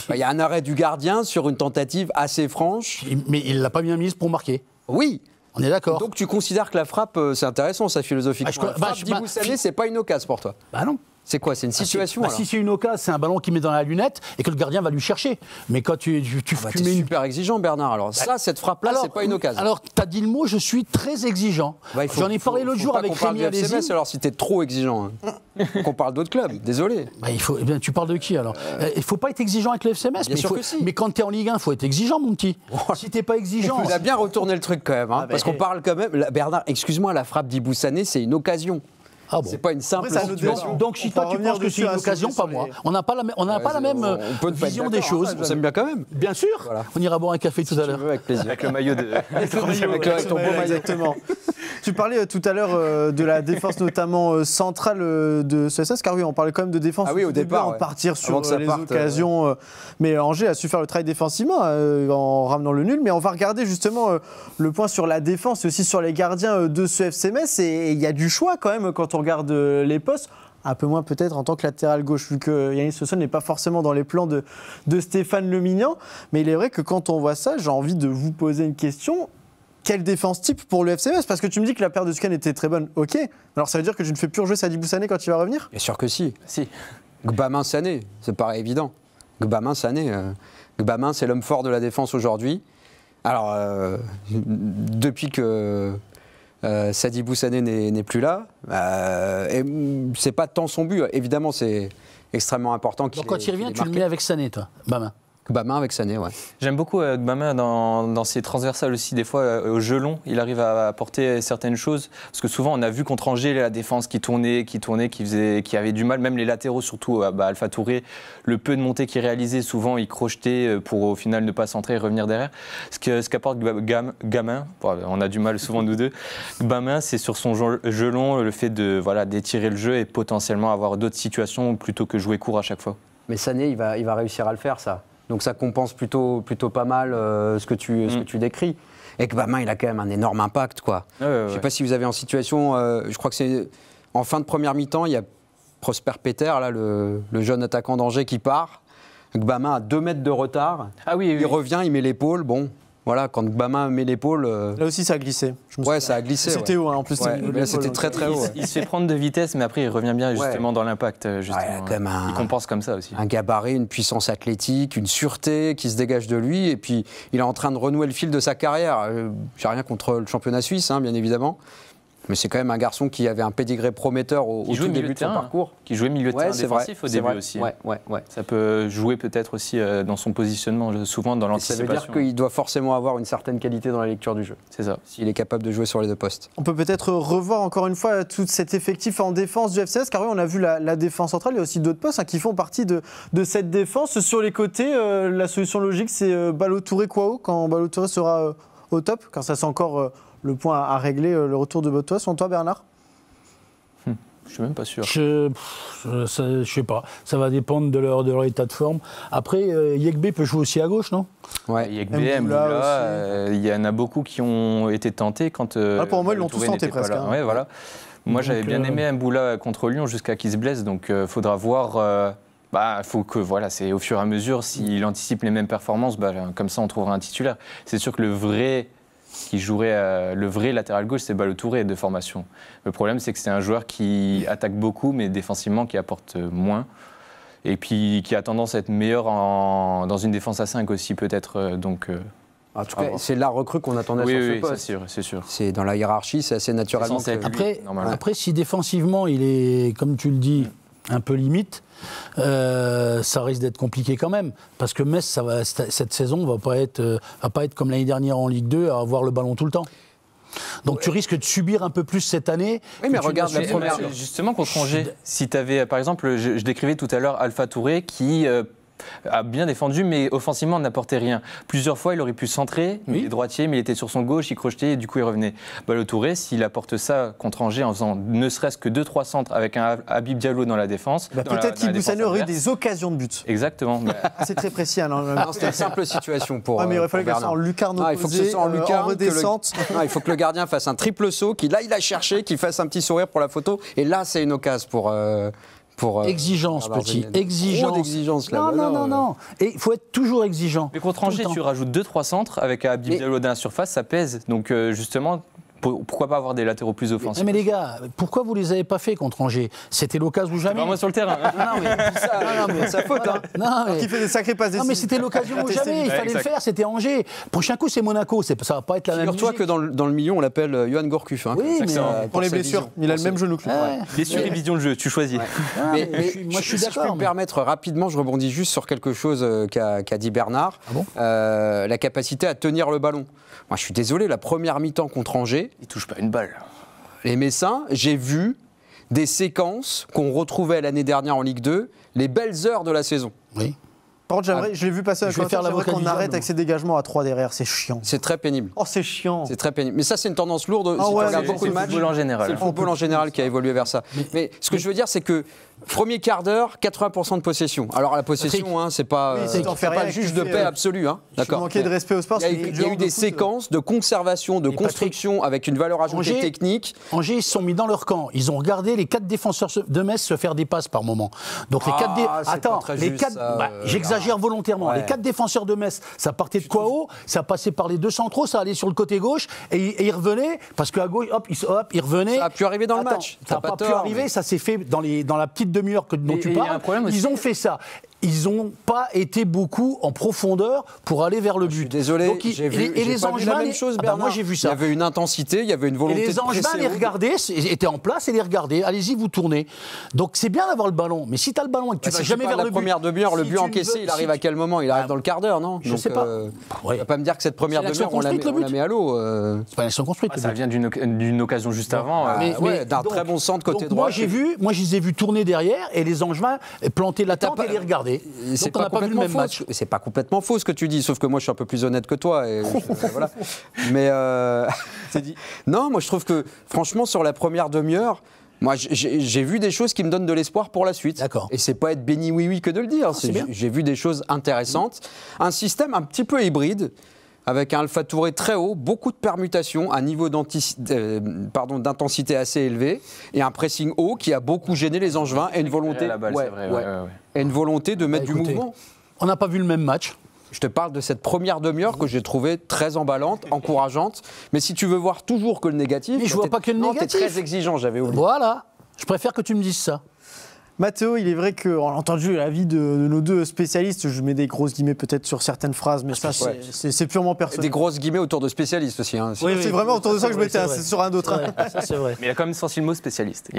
Il y a un arrêt du gardien sur une tentative assez franche. Mais il l'a pas bien mise pour marquer. Oui. On est d'accord. Donc tu considères que la frappe, c'est intéressant, sa philosophie. La frappe d'Ibou Sané, c'est pas une occasion pour toi? Non. C'est quoi? C'est une situation Si c'est une occasion, c'est un ballon qui met dans la lunette et que le gardien va lui chercher. Mais quand tu mets super exigeant, Bernard. Alors cette frappe-là, c'est pas une occasion. Alors, tu as dit le mot, je suis très exigeant. J'en ai parlé l'autre jour avec Rémi Alesi. Alors si tu es trop exigeant, qu'on parle d'autres clubs, désolé. Tu parles de qui alors? Il faut pas être exigeant avec le FCMS. Bien sûr que si. Mais quand tu es en Ligue 1, il faut être exigeant, mon petit. Si tu n'es pas exigeant. Il a bien retourné le truc quand même. Parce qu'on parle quand même. Bernard, excuse-moi, la frappe d'Ibou Sané, c'est une occasion. Ah bon. C'est pas une simple situation. Donc si toi tu penses que c'est une occasion, pas moi. On n'a pas la même vision des choses. On s'aime bien quand même. Bien sûr. Voilà. On ira boire un café tout à l'heure. Avec plaisir. Avec le maillot de. Avec ton beau maillot. Exactement. Tu parlais tout à l'heure de la défense notamment centrale de CSS, car oui, on parlait quand même de défense au départ, en partir sur les occasions. Mais Angers a su faire le travail défensivement en ramenant le nul. Mais on va regarder justement le point sur la défense et aussi sur les gardiens de ce FC Metz. Et il y a du choix quand même quand on regarde les postes. Un peu moins peut-être en tant que latéral gauche, vu que Yannis Sosson n'est pas forcément dans les plans de Stéphane Lemignan. Mais il est vrai que quand on voit ça, j'ai envie de vous poser une question. Quelle défense type pour le FC Metz? Parce que tu me dis que la paire de Scan était très bonne, ok. Alors ça veut dire que je ne fais plus rejouer Sadibou Sané quand il va revenir? Bien sûr que si. Gbamin Sané, ça paraît évident. Gbamin Sané, Gbamin c'est l'homme fort de la défense aujourd'hui. Alors, depuis que Sadibou Sané n'est plus là, et c'est pas tant son but. Évidemment, c'est extrêmement important. Donc quand il revient, tu le mets avec Sané, toi, Gbamin? Gbamin avec Sané, ouais. J'aime beaucoup Gbamin dans ses transversales aussi, des fois au jeu long, il arrive à apporter certaines choses. Parce que souvent, on a vu contre Angers la défense qui tournait, qui avait du mal, même les latéraux, surtout Alpha Touré, le peu de montée qu'il réalisait, souvent il crochetait pour au final ne pas centrer et revenir derrière. Ce qu'apporte Gbamin, on a du mal souvent nous deux, Gbamin, c'est sur son jeu long, le fait d'étirer le jeu et potentiellement avoir d'autres situations plutôt que jouer court à chaque fois. Mais Sané, il va réussir à le faire, ça. Donc ça compense plutôt pas mal ce que tu décris. Et Gbamin, il a quand même un énorme impact, quoi. Je ne sais pas si vous avez en situation, je crois que c'est en fin de première mi-temps, il y a Prosper Peter, là, le jeune attaquant d'Angers qui part. Gbama a 2 mètres de retard. Ah oui, il revient, il met l'épaule. Bon, voilà, quand Gbama met l'épaule. Là aussi, ça a glissé. Ouais, ça a glissé. C'était haut, hein, en plus. Là, c'était très très haut. Il se fait prendre de vitesse, mais après, il revient bien justement dans l'impact. Il compense comme ça aussi. Un gabarit, une puissance athlétique, une sûreté qui se dégage de lui. Et puis, il est en train de renouer le fil de sa carrière. J'ai rien contre le championnat suisse, hein, bien évidemment. Mais c'est quand même un garçon qui avait un pédigré prometteur au tout début de son parcours. Qui jouait milieu de terrain défensif au début aussi. Ouais. Ça peut jouer peut-être aussi dans son positionnement, souvent dans l'anticipation. Ça veut dire qu'il doit forcément avoir une certaine qualité dans la lecture du jeu. C'est ça. S'il est capable de jouer sur les 2 postes. On peut peut-être revoir encore une fois tout cet effectif en défense du FCMS, car oui, on a vu la défense centrale, il y a aussi d'autres postes qui font partie de cette défense. Sur les côtés, la solution logique, c'est Ballo-Touré-Kwao, quand Ballo-Touré sera au top, car ça c'est encore... le point à régler, le retour de Botois. Selon toi, Bernard ? Je suis même pas sûr. Je sais pas. Ça va dépendre de leur état de forme. Après, Yekbe peut jouer aussi à gauche, non ? Ouais, Yekbe, Mboula, il y en a beaucoup qui ont été tentés quand. Pour moi, ils l'ont tous tenté presque. Ouais, voilà. Moi, j'avais bien aimé Mboula contre Lyon jusqu'à qu'il se blesse, donc faudra voir. Faut que c'est au fur et à mesure, s'il anticipe les mêmes performances, comme ça, on trouvera un titulaire. C'est sûr que le vrai latéral gauche, c'est Ballo-Touré de formation. Le problème, c'est que c'est un joueur qui attaque beaucoup, mais défensivement, qui apporte moins. Et puis, qui a tendance à être meilleur dans une défense à 5 aussi, peut-être. En tout cas, c'est la recrue qu'on attendait sur ce poste. C'est sûr. C'est dans la hiérarchie, c'est assez naturellement. Après, si défensivement, il est, comme tu le dis, un peu limite, ça risque d'être compliqué quand même, parce que Metz, cette saison va pas être comme l'année dernière en Ligue 2 à avoir le ballon tout le temps. Donc tu risques de subir un peu plus cette année. Oui, mais regarde la première. Justement contre Angers, si tu avais, par exemple, je décrivais tout à l'heure Alpha Touré qui a bien défendu, mais offensivement n'apportait rien. Plusieurs fois, il aurait pu centrer, il est droitier, mais il était sur son gauche, il crochetait et du coup il revenait. Ballo-Touré, s'il apporte ça contre Angers en faisant ne serait-ce que 2-3 centres avec un Habib Diallo dans la défense. Peut-être qu'Iboussani aurait eu des occasions de but. Exactement. C'est très précis. C'était une simple situation pour. Mais il aurait fallu que ça soit en lucarne il faut que ce soit en lucarne, redescente. Il faut que le gardien fasse un triple saut, qu'il aille la chercher, qu'il fasse un petit sourire pour la photo. Et là, c'est une occasion pour. Exigence, petit. Exigence. Trop d'exigence, là. Non. Et il faut être toujours exigeant. Mais contre Angers, tu rajoutes 2-3 centres avec Habib Diallo dans la surface, ça pèse. Donc, justement. Pourquoi pas avoir des latéraux plus offensifs ? Mais les gars, pourquoi vous les avez pas fait contre Angers ? C'était l'occasion ou jamais. Pas moi sur le terrain. C'est sa faute. Qui fait des sacrés passes mais c'était l'occasion ou jamais. Il fallait le faire. C'était Angers. Prochain coup, c'est Monaco. Ça va pas être la même. Figure-toi que dans le milieu, on l'appelle Johan Gourcuff. Oui, mais pour les blessures. Il a le même genou que lui. Blessure et vision de jeu. Tu choisis. Mais moi, je suis d'accord. Si je peux me permettre rapidement, je rebondis juste sur quelque chose qu'a dit Bernard. La capacité à tenir le ballon. Moi, je suis désolé, la première mi-temps contre Angers, il touche pas une balle. Les Messins, j'ai vu des séquences qu'on retrouvait l'année dernière en Ligue 2, les belles heures de la saison. Oui. Par contre, je l'ai vu passer avec j'aimerais qu'on arrête avec ces dégagements à 3 derrière, c'est chiant. C'est très pénible. Oh, c'est chiant. C'est très pénible. Mais ça, c'est une tendance lourde. Si tu regardes beaucoup de matchs, c'est le football en général. C'est le football en général qui a évolué vers ça. Mais ce que je veux dire, c'est que premier quart d'heure, 80% de possession. Alors la possession, c'est pas le juge de paix absolu. D'accord. Manquer de respect au sport. Il y a eu des séquences de conservation, de construction avec une valeur ajoutée technique. Angers, ils se sont mis dans leur camp. Ils ont regardé les 4 défenseurs de Metz se faire des passes par moment. Donc les 4 j'exagère volontairement. Les 4 défenseurs de Metz, ça partait de Kwao, ça passait par les 2 centraux, ça allait sur le côté gauche et ils revenaient parce qu'à gauche, ils revenaient. Ça a pu arriver dans le match. Ça n'a pas pu arriver. Ça s'est fait dans la petite demi-heure dont tu parles. Ils ont fait ça. Ils n'ont pas été beaucoup en profondeur pour aller vers le but. Désolé, j'ai vu la même chose, Bernard. Moi, j'ai vu ça. Il y avait une intensité, il y avait une volonté de presser. Et les Angevins les regardaient, étaient en place et les regardaient. Allez-y, vous tournez. Donc, c'est bien d'avoir le ballon. Mais si tu as le ballon et que tu vas jamais vers le but... La première demi-heure, le but encaissé, il arrive à quel moment ? Il arrive dans le quart d'heure, non ? Je ne sais pas. Tu ne vas pas me dire que cette première demi-heure, on la met à l'eau. C'est pas une action construite. Ça vient d'une occasion juste avant. D'un très bon centre côté droit. Moi, je les ai vus tourner derrière et les Angevins planter la tente et les regarder. C'est pas complètement faux ce que tu dis, sauf que moi je suis un peu plus honnête que toi. Voilà. Mais non, moi je trouve que franchement sur la première demi-heure, moi j'ai vu des choses qui me donnent de l'espoir pour la suite. D'accord. Et c'est pas être béni oui que de le dire. J'ai vu des choses intéressantes, un système un petit peu hybride. Avec un Alpha Touré très haut, beaucoup de permutations, un niveau d'intensité assez élevé et un pressing haut qui a beaucoup gêné les Angevins et une volonté, et une volonté de mettre du mouvement. On n'a pas vu le même match. Je te parle de cette première demi-heure que j'ai trouvée très emballante, encourageante. Mais si tu veux voir toujours que le négatif... Mais je vois pas que le négatif. T'es très exigeant, j'avais oublié. Voilà. Je préfère que tu me dises ça. Mathéo, il est vrai qu'on a entendu l'avis de nos deux spécialistes. Je mets des grosses guillemets peut-être sur certaines phrases, mais ça, c'est purement personnel. Des grosses guillemets autour de spécialistes aussi. Hein. Oui, c'est vraiment autour de ça que je mettais, c'est sur un autre. Ça, c'est vrai. Mais il a quand même sorti le mot spécialiste.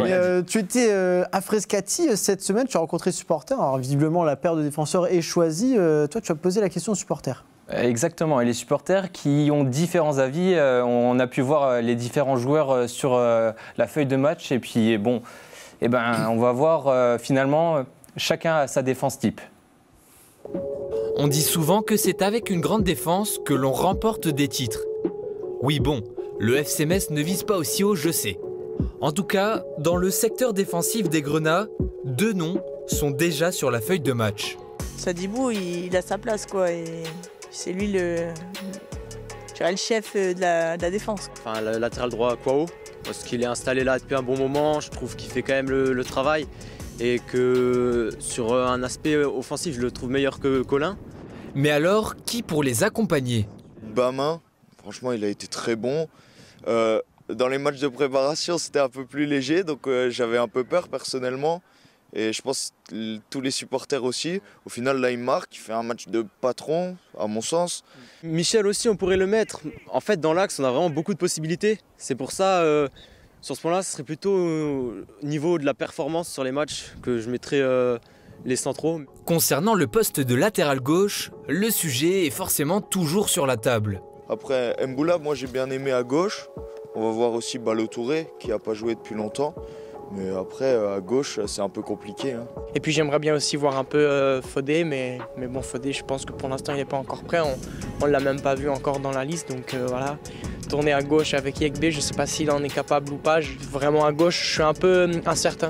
Tu étais à Frascati cette semaine, tu as rencontré les supporters. Alors, visiblement, la paire de défenseurs est choisie. Toi, tu as posé la question aux supporters. Exactement, et les supporters qui ont différents avis, on a pu voir les différents joueurs sur la feuille de match, et puis bon, on va voir finalement, chacun a sa défense type. On dit souvent que c'est avec une grande défense que l'on remporte des titres. Oui bon, le FC Metz ne vise pas aussi haut, je sais. En tout cas, dans le secteur défensif des Grenats, 2 noms sont déjà sur la feuille de match. Sadibou, il a sa place quoi, et c'est lui le chef de la défense. Enfin, le latéral droit Kwao, parce qu'il est installé là depuis un bon moment, je trouve qu'il fait quand même le travail et que sur un aspect offensif, je le trouve meilleur que Colin. Mais alors, qui pour les accompagner? Bamin, franchement, il a été très bon. Dans les matchs de préparation, c'était un peu plus léger, donc j'avais un peu peur personnellement. Et je pense tous les supporters aussi. Au final, là, il marque, il fait un match de patron, à mon sens. Michel aussi, on pourrait le mettre. En fait, dans l'axe, on a vraiment beaucoup de possibilités. C'est pour ça, sur ce point-là, ce serait plutôt au niveau de la performance sur les matchs que je mettrais les centraux. Concernant le poste de latéral gauche, le sujet est forcément toujours sur la table. Après, Mboula, moi, j'ai bien aimé à gauche. On va voir aussi Balo Touré, qui n'a pas joué depuis longtemps. Mais après, à gauche, c'est un peu compliqué. Hein. Et puis j'aimerais bien aussi voir un peu Fodé, mais bon, Fodé, je pense que pour l'instant, il n'est pas encore prêt. On ne l'a même pas vu encore dans la liste, donc voilà. Tourner à gauche avec Yekbe, je ne sais pas s'il en est capable ou pas. Vraiment à gauche, je suis un peu incertain.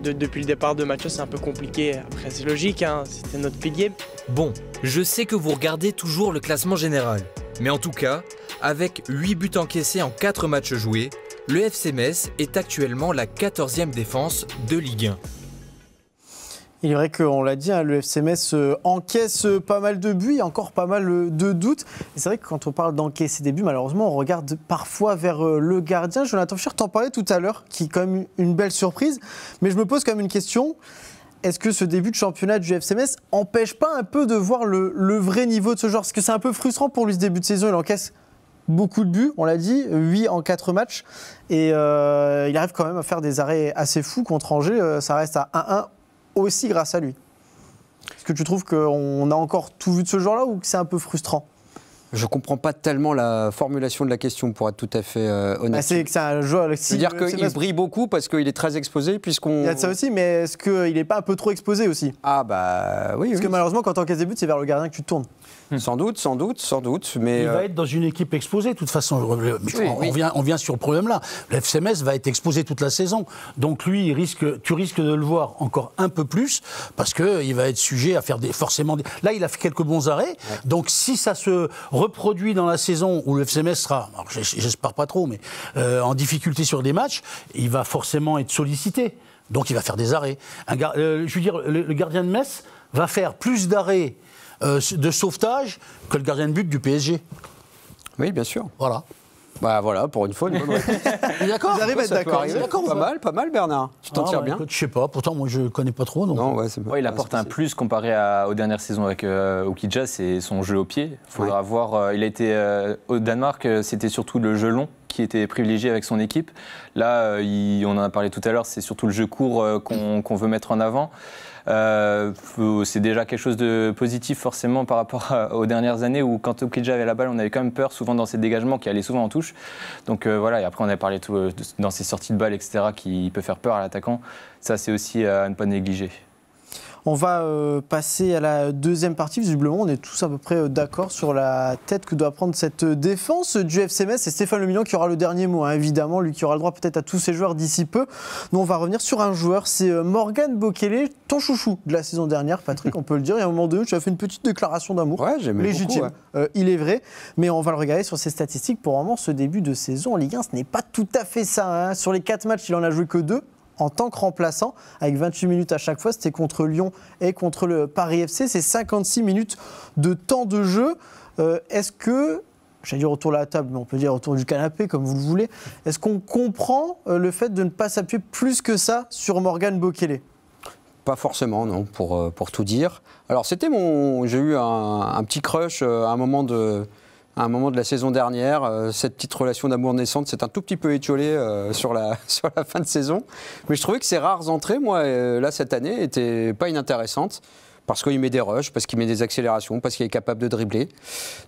Depuis le départ de Mathieu, c'est un peu compliqué. Après, c'est logique, hein, c'était notre pilier. Bon, je sais que vous regardez toujours le classement général. Mais en tout cas, avec 8 buts encaissés en 4 matchs joués, le FC Metz est actuellement la 14e défense de Ligue 1. Il est vrai qu'on l'a dit, hein, le FC Metz encaisse pas mal de buts, il y a encore pas mal de doutes. Et c'est vrai que quand on parle d'encaisser des buts, malheureusement, on regarde parfois vers le gardien. Jonathan Fischer, t'en parlais tout à l'heure, qui est quand même une belle surprise. Mais je me pose quand même une question. Est-ce que ce début de championnat du FC Metz empêche pas un peu de voir le vrai niveau de ce joueur? Parce que c'est un peu frustrant pour lui ce début de saison, il encaisse beaucoup de buts, on l'a dit, 8 en 4 matchs. Et il arrive quand même à faire des arrêts assez fous contre Angers. Ça reste à 1-1 aussi grâce à lui. Est-ce que tu trouves qu'on a encore tout vu de ce joueur-là ou que c'est un peu frustrant? Je ne comprends pas tellement la formulation de la question, pour être tout à fait honnête. C'est que c'est un joueur... C'est-à-dire qu'il brille beaucoup parce qu'il est très exposé, puisqu'on... Il y a de ça aussi, mais est-ce qu'il n'est pas un peu trop exposé aussi? Ah bah oui. Parce que malheureusement, quand tu encaisses des buts, c'est vers le gardien que tu te tournes. Sans doute, mais... Il va être dans une équipe exposée, de toute façon. On vient sur le problème-là. Le FC Metz va être exposé toute la saison. Donc lui, tu risques de le voir encore un peu plus, parce qu'il va être sujet à faire forcément... Là, il a fait quelques bons arrêts. Ouais. Donc si ça se reproduit dans la saison où le FC Metz sera, alors j'espère pas trop, mais en difficulté sur des matchs, il va forcément être sollicité. Donc il va faire des arrêts. Je veux dire, le gardien de Metz va faire plus d'arrêts de sauvetage que le gardien de but du PSG. Oui, bien sûr. Voilà. Bah voilà, pour une fois, une bonne réponse. D'accord. Vous arrivez à être d'accord. Pas mal, Bernard. Tu t'en tires bien. Écoute, je sais pas. Pourtant, moi, je connais pas trop. Donc... Non, il apporte un plus comparé aux dernières saisons avec Okidja, c'est son jeu au pied. Il faudra voir. Il a été au Danemark, c'était surtout le jeu long qui était privilégié avec son équipe. Là, on en a parlé tout à l'heure, c'est surtout le jeu court qu'on veut mettre en avant. C'est déjà quelque chose de positif forcément par rapport aux dernières années où quand Okidja avait la balle, on avait quand même peur souvent dans ses dégagements qui allaient souvent en touche. Donc voilà, et après on avait parlé dans ses sorties de balle, etc., qui peut faire peur à l'attaquant. Ça, c'est aussi à ne pas négliger. On va passer à la deuxième partie. Visiblement, on est tous à peu près d'accord sur la tête que doit prendre cette défense du FC Metz. C'est Stéphane Le Million qui aura le dernier mot, hein, évidemment. Lui qui aura le droit peut-être à tous ses joueurs d'ici peu. Nous, on va revenir sur un joueur. C'est Morgan Bokele, ton chouchou de la saison dernière, Patrick, on peut le dire. Il y a un moment donné, tu as fait une petite déclaration d'amour. Ouais, j'aimais légitime. Beaucoup, ouais. Il est vrai. Mais on va le regarder sur ses statistiques. Pour vraiment, ce début de saison en Ligue 1, ce n'est pas tout à fait ça. Hein. Sur les 4 matchs, il en a joué que 2. en tant que remplaçant, avec 28 minutes à chaque fois. C'était contre Lyon et contre le Paris FC. C'est 56 minutes de temps de jeu. Est-ce que, j'allais dire autour de la table, mais on peut dire autour du canapé, comme vous le voulez, est-ce qu'on comprend le fait de ne pas s'appuyer plus que ça sur Morgan Bokele ? Pas forcément, non, pour tout dire. Alors, j'ai eu un petit crush à un moment de la saison dernière. Cette petite relation d'amour naissante s'est un tout petit peu étiolée sur la fin de saison. Mais je trouvais que ses rares entrées, moi, là, cette année, n'étaient pas inintéressantes. Parce qu'il met des rushs, parce qu'il met des accélérations, parce qu'il est capable de dribbler.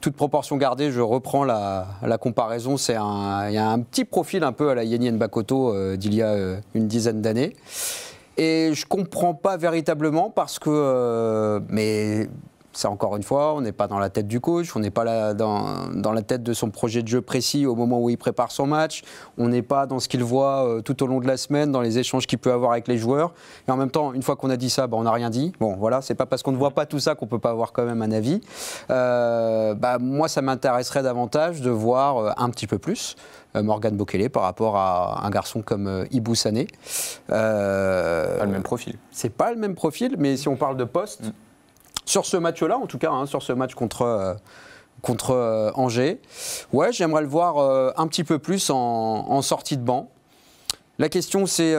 Toute proportion gardée, je reprends la comparaison. Il y a un petit profil un peu à la Yenny Nbakoto d'il y a une dizaine d'années. Et je ne comprends pas véritablement parce que... mais ça, encore une fois, on n'est pas dans la tête du coach, on n'est pas là dans la tête de son projet de jeu précis au moment où il prépare son match, on n'est pas dans ce qu'il voit tout au long de la semaine, dans les échanges qu'il peut avoir avec les joueurs. Et en même temps, une fois qu'on a dit ça, on n'a rien dit. Bon, voilà, c'est pas parce qu'on ne voit pas tout ça qu'on ne peut pas avoir quand même un avis. Moi, ça m'intéresserait davantage de voir un petit peu plus Morgan Bokele par rapport à un garçon comme Ibou Sané. Pas le même profil. C'est pas le même profil, mais si on parle de poste... Sur ce match-là, en tout cas, sur ce match contre Angers, ouais, j'aimerais le voir un petit peu plus en sortie de banc. La question, c'est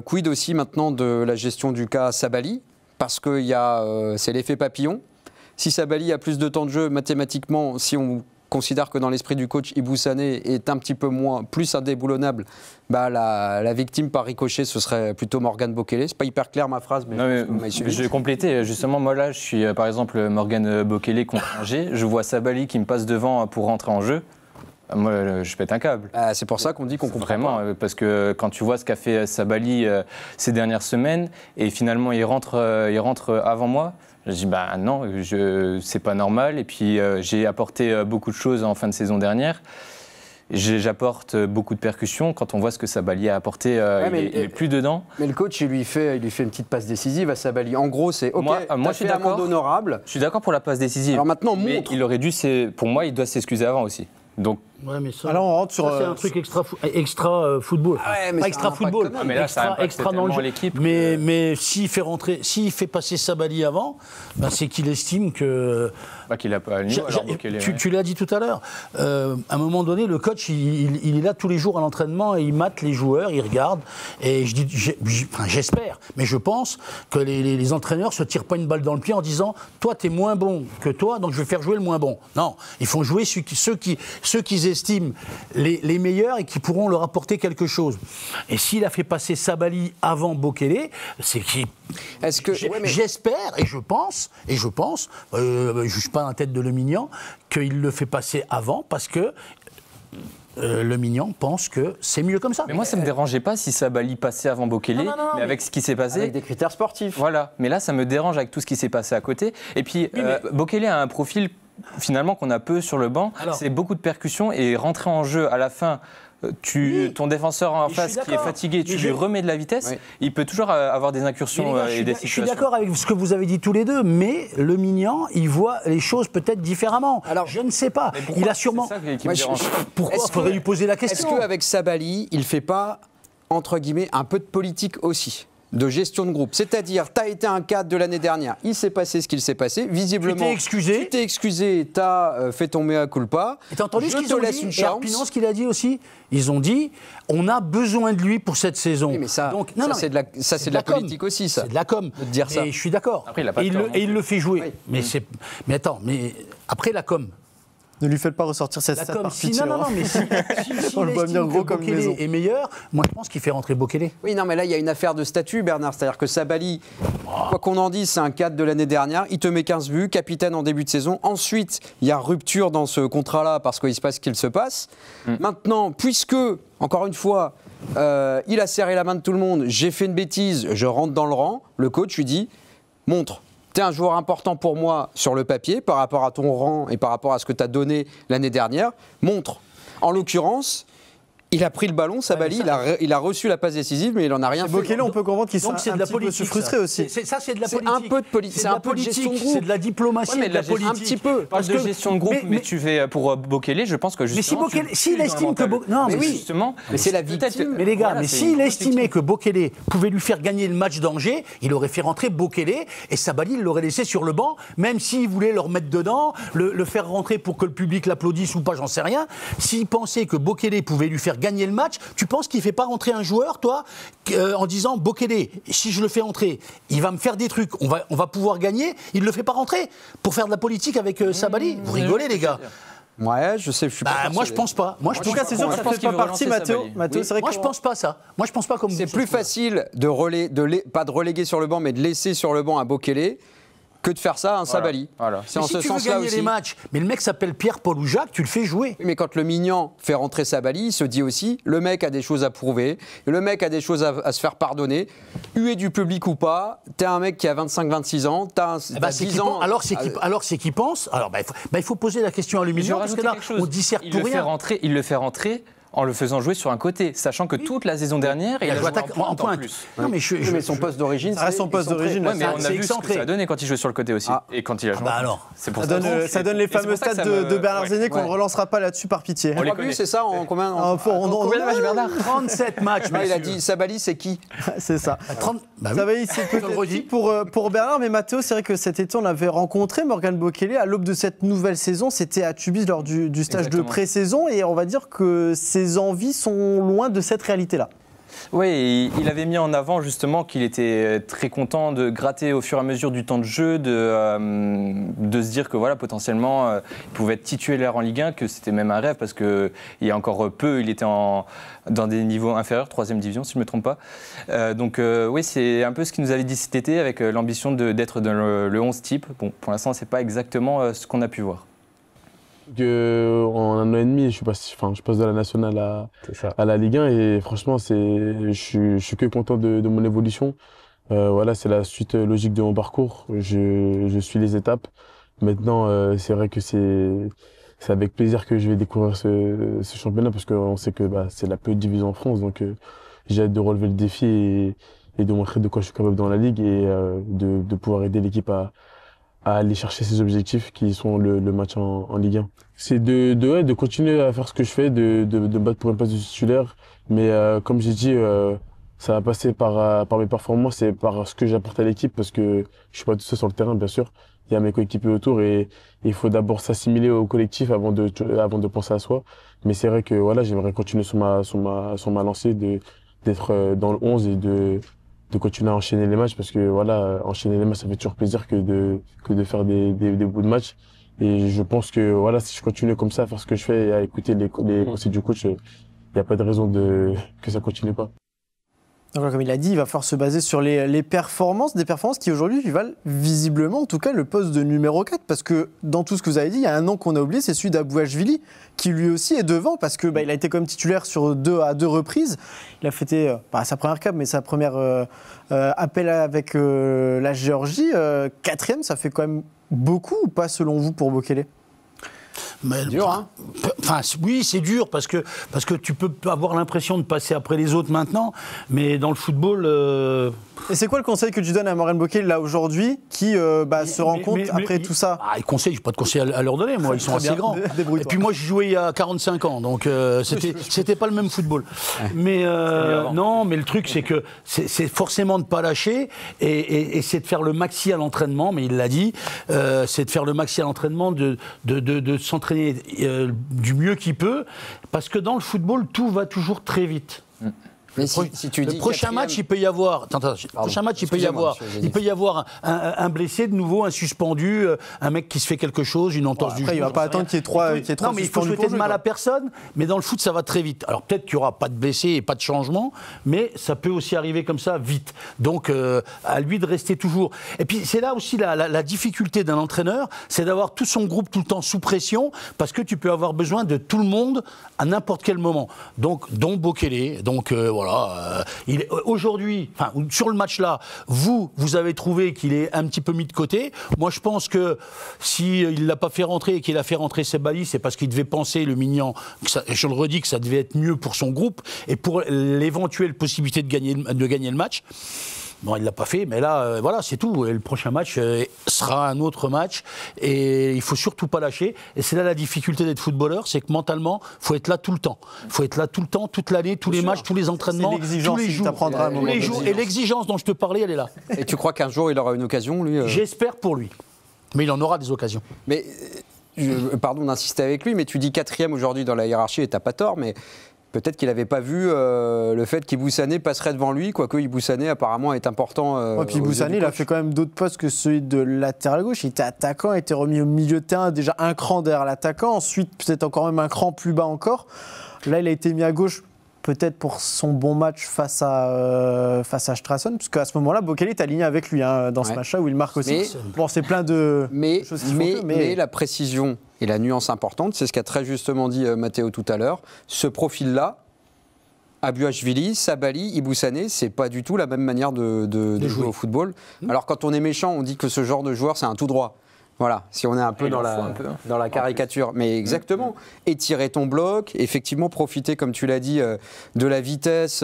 quid aussi maintenant de la gestion du cas Sabaly, parce que c'est l'effet papillon. Si Sabaly a plus de temps de jeu, mathématiquement, si on considère que dans l'esprit du coach, Ibou Sané est un petit peu plus indéboulonnable, la victime par ricochet, ce serait plutôt Morgan Bokele. C'est pas hyper clair ma phrase, mais, je vais compléter. Justement, moi là, je suis par exemple Morgan Bokele contre Angers. Je vois Sabaly qui me passe devant pour rentrer en jeu. Moi, je pète un câble. C'est pour ça qu'on dit qu'on comprend vraiment, pas. Parce que quand tu vois ce qu'a fait Sabaly ces dernières semaines, et finalement il rentre avant moi, je dis non, c'est pas normal. Et puis j'ai apporté beaucoup de choses en fin de saison dernière. J'apporte beaucoup de percussions. Quand on voit ce que Sabaly a apporté, il est plus dedans. Mais le coach, il lui fait une petite passe décisive à Sabaly. En gros, c'est OK, moi je suis d'accord. Honorable. Je suis d'accord pour la passe décisive. Alors maintenant, mais il aurait dû, pour moi, il doit s'excuser avant aussi. Donc, ouais, mais ça, alors on rentre sur c'est un truc extra football. Pas extra football, mais là, extra dans le jeu. L'équipe. Mais s'il fait passer Sabaly avant, c'est qu'il estime que. Qu'il n'a pas le niveau. Tu l'as dit tout à l'heure. À un moment donné, le coach, il est là tous les jours à l'entraînement et il mate les joueurs, il regarde. Et j'espère, mais je pense que les entraîneurs se tirent pas une balle dans le pied en disant toi, t'es moins bon que toi, donc je vais faire jouer le moins bon. Non, ils font jouer ceux qu'ils estiment les meilleurs et qui pourront leur apporter quelque chose. Et s'il a fait passer Sabaly avant Bokele, c'est qu'il... J'espère et je pense, je ne suis pas dans la tête de Lemignan, qu'il le fait passer avant parce que Lemignan pense que c'est mieux comme ça. Mais moi, ça ne me dérangeait pas si Sabaly passait avant Bokele, mais avec ce qui s'est passé... Avec des critères sportifs. Voilà, mais là, ça me dérange avec tout ce qui s'est passé à côté. Et puis, Bokele a un profil, finalement, qu'on a peu sur le banc. C'est beaucoup de percussions et rentrer en jeu à la fin... ton défenseur en face qui est fatigué, tu lui remets de la vitesse, il peut toujours avoir des incursions et des situations. Je suis d'accord avec ce que vous avez dit tous les deux, mais Lemignan, il voit les choses peut-être différemment. Alors, je ne sais pas. Il a sûrement... C'est ça qui me dérange. Pourquoi il faudrait lui poser la question? Est-ce qu'avec Sabaly, il ne fait pas, entre guillemets, un peu de politique aussi ? De gestion de groupe. C'est-à-dire, tu as été un cadre de l'année dernière, il s'est passé ce qu'il s'est passé, visiblement. Tu t'es excusé, tu as fait ton mea culpa. Et tu as entendu ce qu'ils ont dit, et Arpinon, ce qu'il a dit aussi? Ils ont dit, on a besoin de lui pour cette saison. Oui, mais ça, c'est de la politique aussi, ça. C'est de la com. De dire ça. Et je suis d'accord. Et il le fait jouer. Oui. Mais attends, après la com. Ne lui faites pas ressortir cette stat par pitié. Non, mais si on le voit bien gros comme Bokele est meilleur, moi je pense qu'il fait rentrer Bokele. Oui, non, mais là il y a une affaire de statut, Bernard. C'est-à-dire que Sabaly, quoi qu'on en dise, c'est un cadre de l'année dernière. Il te met 15 buts, capitaine en début de saison. Ensuite, il y a rupture dans ce contrat-là parce qu'il se passe ce qu'il se passe. Maintenant, puisque, encore une fois, il a serré la main de tout le monde, j'ai fait une bêtise, je rentre dans le rang, le coach lui dit, montre. Tu es un joueur important pour moi sur le papier par rapport à ton rang et par rapport à ce que tu as donné l'année dernière. Montre. En l'occurrence, Il a pris le ballon, Sabaly, il a reçu la passe décisive, mais il en a rien fait. Bokele, on peut comprendre qu'il Donc c'est de la politique. Frustré aussi. Ça, c'est de la politique. C'est un peu de politique. C'est un peu de gestion de groupe. C'est de la diplomatie, mais de la politique. Un petit peu. Parce que gestion de groupe, mais tu fais pour Bokele, je pense que justement. Mais s'il estime que non, mais justement, mais c'est la victime. Mais les gars, mais s'il estimait que Bokele pouvait lui faire gagner le match d'Angers, il aurait fait rentrer Bokele et Sabaly, il l'aurait laissé sur le banc, même s'il voulait le remettre dedans, le faire rentrer pour que le public l'applaudisse ou pas, j'en sais rien. S'il pensait que Bokele pouvait lui faire gagner le match, tu penses qu'il ne fait pas rentrer un joueur, toi, en disant Bokele, si je le fais rentrer, il va me faire des trucs, on va pouvoir gagner, il ne le fait pas rentrer pour faire de la politique avec Sabaly. Vous rigolez, les gars. Ouais, je sais, je suis pas. Moi, je pense pas. En tout cas, c'est sûr que ça ne fait pas partie, Mathéo. Moi, je pense pas ça. Moi, je pense pas comme vous. C'est plus facile pas de reléguer sur le banc, mais de laisser sur le banc un Bokele que de faire ça à un Sabaly. Voilà. C'est en ce sens-là aussi. Si tu veux gagner les matchs, mais le mec s'appelle Pierre-Paul ou Jacques, tu le fais jouer. Mais quand le Mignan fait rentrer Sabaly, il se dit aussi, le mec a des choses à prouver, le mec a des choses à se faire pardonner, hué du public ou pas, t'es un mec qui a 25-26 ans, t'as 10 ans... Alors c'est qui pense. Alors il faut poser la question à l'Mignan, parce que là, on disserte pour rien. Il le fait rentrer en le faisant jouer sur un côté, sachant que toute la saison dernière, il a joué en pointe. Non, mais son poste d'origine, c'est son poste d'origine. Mais on a vu ce que ça a donné quand il jouait sur le côté aussi. Et quand il a joué. Alors, ça donne les fameux stats de Bernard Zéné qu'on ne relancera pas là-dessus par pitié. On l'a vu, c'est ça, en combien de matchs, Bernard 37 matchs. Il a dit Sabaly, c'est qui? C'est ça. Sabaly, c'est peut-être qui pour Bernard, mais Mathéo, c'est vrai que cet été, on avait rencontré Morgan Bokele à l'aube de cette nouvelle saison. C'était à Tubize lors du stage de pré-saison, et on va dire que ses envies sont loin de cette réalité-là. Oui, il avait mis en avant justement qu'il était très content de gratter au fur et à mesure du temps de jeu, de se dire que voilà, potentiellement, il pouvait être titulaire en Ligue 1, que c'était même un rêve parce qu'il y a encore peu, il était dans des niveaux inférieurs, 3e division si je ne me trompe pas. Donc oui, c'est un peu ce qu'il nous avait dit cet été avec l'ambition d'être dans le 11 type. Bon, pour l'instant, ce n'est pas exactement ce qu'on a pu voir. En un an et demi, je passe de la nationale à la Ligue 1 et franchement, je suis que content de mon évolution. Voilà, c'est la suite logique de mon parcours. Je suis les étapes. Maintenant, c'est vrai que c'est avec plaisir que je vais découvrir ce championnat parce qu'on sait que c'est la plus haute division en France. Donc, j'ai hâte de relever le défi et de montrer de quoi je suis capable dans la Ligue et de pouvoir aider l'équipe à aller chercher ses objectifs qui sont le match en Ligue 1. C'est de continuer à faire ce que je fais, de me battre pour une place de titulaire. Mais comme j'ai dit, ça va passer par mes performances et par ce que j'apporte à l'équipe parce que je suis pas tout seul sur le terrain, bien sûr. Il y a mes coéquipiers autour et il faut d'abord s'assimiler au collectif avant de penser à soi. Mais c'est vrai que voilà, j'aimerais continuer sur ma lancée d'être dans le 11 et de continuer à enchaîner les matchs parce que voilà, enchaîner les matchs, ça fait toujours plaisir que de faire des bouts de match. Et je pense que voilà, si je continue comme ça à faire ce que je fais et à écouter les conseils du coach, il n'y a pas de raison que ça continue pas. Donc, comme il a dit, il va falloir se baser sur les performances, des performances qui aujourd'hui lui valent visiblement, en tout cas, le poste de numéro 4. Parce que dans tout ce que vous avez dit, il y a un nom qu'on a oublié, c'est celui d'Abouachvili, qui lui aussi est devant, parce que il a été comme titulaire à deux reprises. Il a fêté pas sa première cape, mais sa première appel avec la Géorgie. 4e, ça fait quand même beaucoup ou pas selon vous pour Bokele? Mais, dur, hein. Enfin, oui, c'est dur parce que tu peux avoir l'impression de passer après les autres maintenant, mais dans le football. Et c'est quoi le conseil que tu donnes à Morgan Bokele là aujourd'hui, qui se rend compte après tout ça? Les conseils, j'ai pas de conseils à leur donner, moi, ils sont assez grands. Et puis moi, j'ai joué il y a 45 ans, donc c'était pas le même football. Mais non, mais le truc, c'est que c'est forcément de pas lâcher et c'est de faire le maxi à l'entraînement, mais il l'a dit, c'est de faire le maxi à l'entraînement, de s'entraîner du mieux qu'il peut, parce que dans le football, tout va toujours très vite. Mais si tu dis le prochain match, il peut y avoir. Il peut y avoir un blessé de nouveau, un suspendu, un mec qui se fait quelque chose, une entorse du genou. Il va pas attendre qu'il y ait trois. Non, mais il faut souhaiter de mal à personne. Mais dans le foot, ça va très vite. Alors peut-être qu'il y aura pas de blessés et pas de changement, mais ça peut aussi arriver comme ça vite. Donc à lui de rester toujours. Et puis c'est là aussi la difficulté d'un entraîneur, c'est d'avoir tout son groupe tout le temps sous pression, parce que tu peux avoir besoin de tout le monde à n'importe quel moment. Donc dont Bokele. Donc voilà. voilà. Aujourd'hui, enfin, sur le match-là, vous avez trouvé qu'il est un petit peu mis de côté. Moi, je pense que s'il ne l'a pas fait rentrer et qu'il a fait rentrer Sebali, c'est parce qu'il devait penser, le Mignan, je le redis, que ça devait être mieux pour son groupe et pour l'éventuelle possibilité de gagner le match. Bon, il ne l'a pas fait, mais là, voilà, c'est tout. Et le prochain match sera un autre match. Et il ne faut surtout pas lâcher. Et c'est là la difficulté d'être footballeur, c'est que mentalement, il faut être là tout le temps. Il faut être là tout le temps, toute l'année, tous les matchs, tous les entraînements, tous les jours. Tous les jours. Et l'exigence dont je te parlais, elle est là. Et tu crois qu'un jour, il aura une occasion, lui J'espère pour lui. Mais il en aura des occasions. Mais, pardon d'insister avec lui, mais tu dis 4e aujourd'hui dans la hiérarchie, et tu n'as pas tort, mais... Peut-être qu'il n'avait pas vu le fait qu'Iboussane passerait devant lui, quoique Iboussane apparemment est important. Puis Iboussane, il a fait quand même d'autres postes que celui de latéral gauche. Il était attaquant, il était remis au milieu de terrain, déjà un cran derrière l'attaquant, ensuite peut-être encore même un cran plus bas encore. Là, il a été mis à gauche, peut-être pour son bon match face à Strassen, parce qu'à ce moment-là, Bokele est aligné avec lui dans ce match-là où il marque aussi. Bon, c'est plein de choses qui font que, mais la précision et la nuance importante, c'est ce qu'a très justement dit Matteo tout à l'heure. Ce profil-là, Abouachvili, Sabali, Iboussane, c'est pas du tout la même manière de jouer au football. Alors quand on est méchant, on dit que ce genre de joueur, c'est un tout droit. Voilà, si on est un peu dans la caricature. Mais exactement. Étirer ton bloc, effectivement profiter, comme tu l'as dit, de la vitesse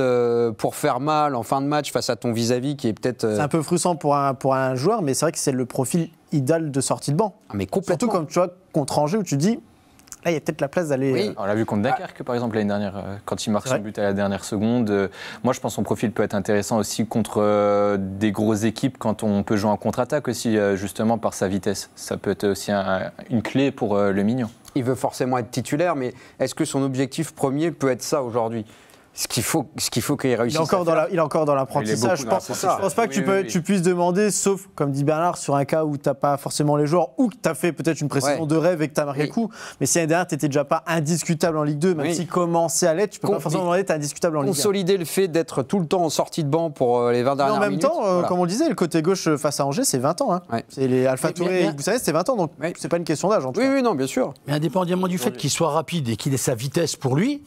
pour faire mal en fin de match face à ton vis-à-vis qui est peut-être... C'est un peu frustrant pour un joueur, mais c'est vrai que c'est le profil idéal de sortie de banc. Mais complètement. Surtout comme tu vois contre Angers où tu dis... Là, il y a peut-être la place d'aller... Oui, on l'a vu contre Dunkerque, par exemple, l'année dernière, quand il marque son but à la dernière seconde. Moi, je pense que son profil peut être intéressant aussi contre des grosses équipes, quand on peut jouer en contre-attaque aussi, justement, par sa vitesse. Ça peut être aussi une clé pour le Mignan. Il veut forcément être titulaire, mais est-ce que son objectif premier peut être ça aujourd'hui ? Ce qu'il faut qu'il réussisse. Il est encore dans l'apprentissage. Je pense pas que tu puisses demander, sauf, comme dit Bernard, sur un cas où tu n'as pas forcément les joueurs ou que tu as fait peut-être une précision de rêve et que tu as marqué le coup. Mais si l'année dernière, tu n'étais déjà pas indiscutable en Ligue 2, même s'il commençait à l'être, tu ne peux pas forcément demander d'être indiscutable en Ligue 1. Consolider le fait d'être tout le temps en sortie de banc pour les 20 dernières minutes. En même temps, comme on le disait, le côté gauche face à Angers, c'est 20 ans. C'est les Alpha Touré et Iboussane, c'est 20 ans. Donc, c'est pas une question d'âge. Oui, non, bien sûr. Mais indépendamment du fait qu'il soit rapide et qu'il ait sa vitesse pour lui,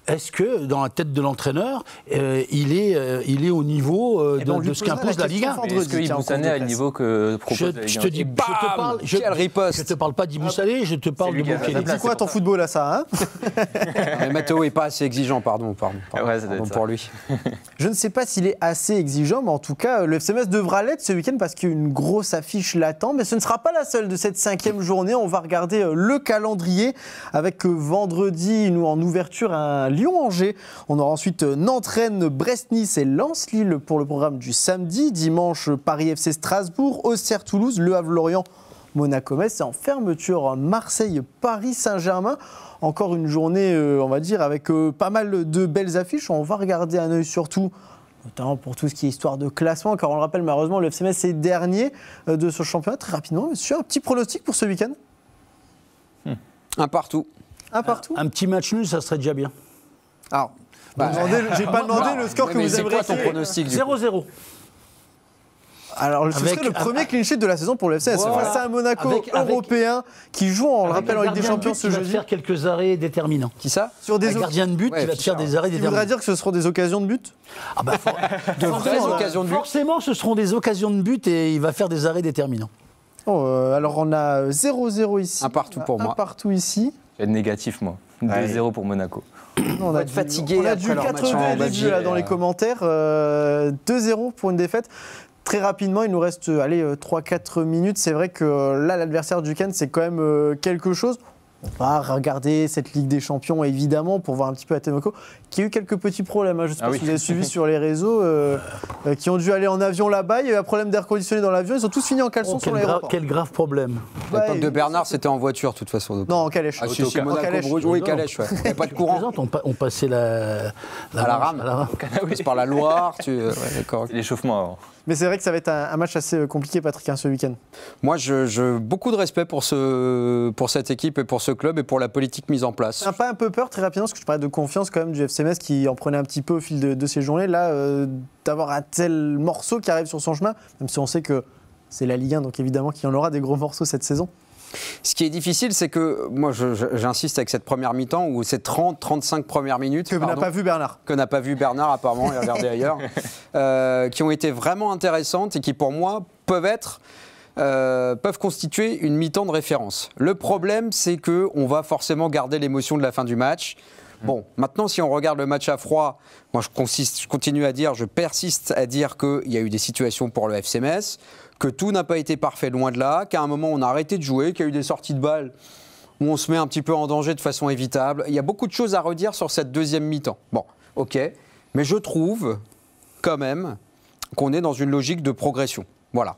est-ce que, dans la tête de l'entraîneur, il est au niveau de ce qu'impose la Ligue 1 ? Est-ce que Iboussane a le niveau que propose la Ligue 1 ? Je te dis, je te parle pas d'Iboussane, je te parle de Bokele. C'est quoi ton football à ça mais Matteo n'est pas assez exigeant, pardon pour lui. Je ne sais pas s'il est assez exigeant, mais en tout cas, le FCMS devra l'être ce week-end parce qu'il y a une grosse affiche l'attend. Mais ce ne sera pas la seule de cette 5e journée. On va regarder le calendrier avec vendredi, nous en ouverture, un Lyon-Angers. On aura ensuite Nantes-Rennes, Brest-Nice et Lens-Lille pour le programme du samedi. Dimanche, Paris FC Strasbourg, Auxerre-Toulouse, Le Havre-Lorient, Monaco-Metz. Et en fermeture, Marseille-Paris Saint-Germain. Encore une journée, on va dire, avec pas mal de belles affiches. On va regarder un œil surtout, notamment pour tout ce qui est histoire de classement, car on le rappelle, malheureusement, le FCMS est dernier de ce championnat. Très rapidement, monsieur, un petit pronostic pour ce week-end ? Un partout. Un partout ? Un petit match nul, ça serait déjà bien. Alors, j'ai pas demandé le score que vous aimeriez. C'est quoi ton pronostic ? 0-0. Alors, ce serait le premier clean sheet de la saison pour le FCS. Face à un Monaco européen qui joue, on le rappelle, en Ligue des Champions ce jeudi. Qui va faire quelques arrêts déterminants. Qui ça ? Sur des gardien de but qui va te faire des arrêts déterminants. Tu voudrais dire que ce seront des occasions de but ? Ah bah, de vraies occasions de but. Forcément, ce seront des occasions de but et il va faire des arrêts déterminants. Alors, on a 0-0 ici. Un partout pour moi. Un partout ici. Je vais être négatif, moi. 2-0 pour Monaco. On a être fatigué. On a dû 82 début là dans les commentaires. 2-0 pour une défaite. Très rapidement, il nous reste 3-4 minutes. C'est vrai que là, l'adversaire du week-end, c'est quand même quelque chose. On va regarder cette Ligue des Champions, évidemment, pour voir un petit peu à Monaco, qui a eu quelques petits problèmes. Je ne sais pas si vous avez suivi sur les réseaux, qui ont dû aller en avion là-bas. Il y a eu un problème d'air conditionné dans l'avion. Ils ont tous fini en caleçon sur l'aéroport. Quel grave problème. À l'époque de Bernard, c'était en voiture, de toute façon. Donc. Non, en calèche. Ah, si, Monaco, calèche. Oui, calèche. Il n'y a pas de courant. On passait la rame. On passe par la Loire. D'accord. L'échauffement avant. Mais c'est vrai que ça va être un match assez compliqué, Patrick, ce week-end. Moi, je beaucoup de respect pour cette équipe et pour ce club et pour la politique mise en place. Ça n'a pas un peu peur, très rapidement, parce que je parlais de confiance quand même du FCMS qui en prenait un petit peu au fil de ces journées, là, d'avoir un tel morceau qui arrive sur son chemin, même si on sait que c'est la Ligue 1, donc évidemment qu'il y en aura des gros morceaux cette saison. Ce qui est difficile, c'est que, moi j'insiste avec cette première mi-temps, ou ces 30-35 premières minutes... Que n'a pas vu Bernard. Que n'a pas vu Bernard, apparemment, il a regardé ailleurs. Qui ont été vraiment intéressantes et qui, pour moi, peuvent constituer une mi-temps de référence. Le problème, c'est qu'on va forcément garder l'émotion de la fin du match. Bon, maintenant, si on regarde le match à froid, moi je persiste à dire qu'il y a eu des situations pour le FC Metz, que tout n'a pas été parfait, loin de là, qu'à un moment on a arrêté de jouer, qu'il y a eu des sorties de balles où on se met un petit peu en danger de façon évitable. Il y a beaucoup de choses à redire sur cette deuxième mi-temps. Bon, ok, mais je trouve quand même qu'on est dans une logique de progression. Voilà.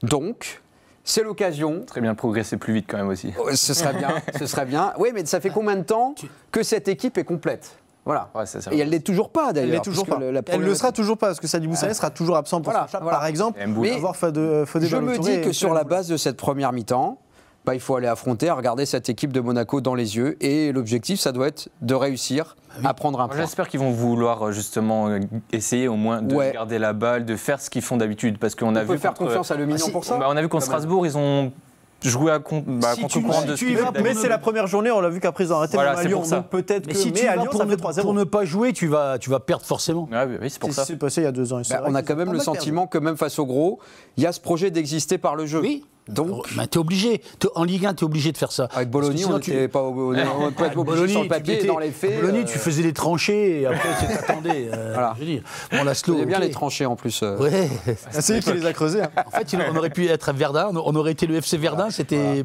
Donc, c'est l'occasion. Très bien de progresser plus vite quand même aussi. Ce serait bien, ce serait bien. Oui, mais ça fait combien de temps que cette équipe est complète? Voilà. Ouais, et elle ne l'est toujours pas d'ailleurs. Elle l'est toujours pas. Elle ne le sera toujours pas parce que Sadibou Sané sera toujours absent pour son chat, par exemple. Mais je me dis que sur la base de cette première mi-temps, il faut aller affronter, à regarder cette équipe de Monaco dans les yeux. Et l'objectif, ça doit être de réussir à prendre un point. J'espère qu'ils vont vouloir justement essayer au moins de garder la balle, de faire ce qu'ils font d'habitude. Parce qu'on a vu faire confiance à Lumignon pour ça. On a vu contre Strasbourg, ils ont joué à contre-courant de speed. Mais c'est la première journée, on l'a vu qu'après ils ont arrêté à Lyon. Donc peut-être que. Mais à Lyon, ça fait 3-0. Pour ne pas jouer, tu vas perdre forcément. Oui, c'est pour ça. C'est passé il y a 2 ans. On a quand même le sentiment que même face au gros, il y a ce projet d'exister par le jeu. Oui. Donc, t'es obligé. En Ligue 1, t'es obligé de faire ça. Avec Bologna, on n'était pas obligé sur le papier, dans les faits. Bologna, tu faisais les tranchées et après tu t'attendais. Voilà. Je veux dire. Bon, Laszlo. Il y a bien les tranchées en plus. Ouais. C'est lui qui les a creusés. En fait, on aurait pu être à Verdun, on aurait été le FC Verdun, c'était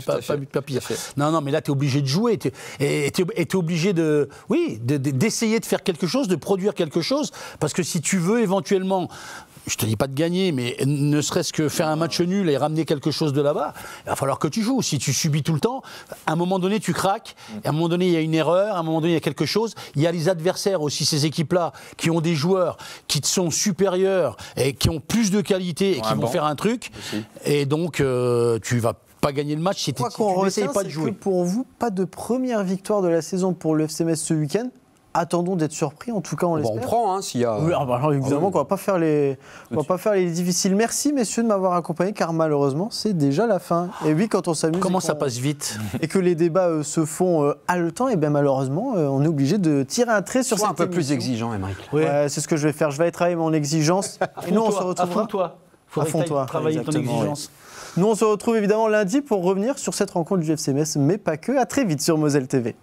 pas pire. Non, mais là, t'es obligé de jouer. T'es obligé d'essayer de faire quelque chose, de produire quelque chose. Parce que si tu veux éventuellement. Je te dis pas de gagner, mais ne serait-ce que faire un match nul et ramener quelque chose de là-bas, il va falloir que tu joues. Si tu subis tout le temps, à un moment donné, tu craques, à un moment donné, il y a une erreur, à un moment donné, il y a quelque chose. Il y a les adversaires aussi, ces équipes-là, qui ont des joueurs qui te sont supérieurs et qui ont plus de qualité et qui vont faire un truc. Aussi. Et donc, tu vas pas gagner le match si tu n'essayes pas de jouer. Pour vous, pas de première victoire de la saison pour le FC Metz ce week-end. Attendons d'être surpris, en tout cas on l'espère. On prend s'il y a... Oui, évidemment qu'on ne va pas faire les difficiles. Merci messieurs de m'avoir accompagné car malheureusement c'est déjà la fin. Et oui, quand on s'amuse... Comment ça passe vite. Et que les débats se font haletants, et bien malheureusement on est obligé de tirer un trait sur cette émission. Un peu plus exigeant, Aymeric. Ouais, c'est ce que je vais faire. Je vais aller travailler mon exigence. Et nous on se retrouvera... Affronte-toi. Travailler ton exigence. Nous on se retrouve évidemment lundi pour revenir sur cette rencontre du FC Metz, mais pas que. À très vite sur Moselle TV.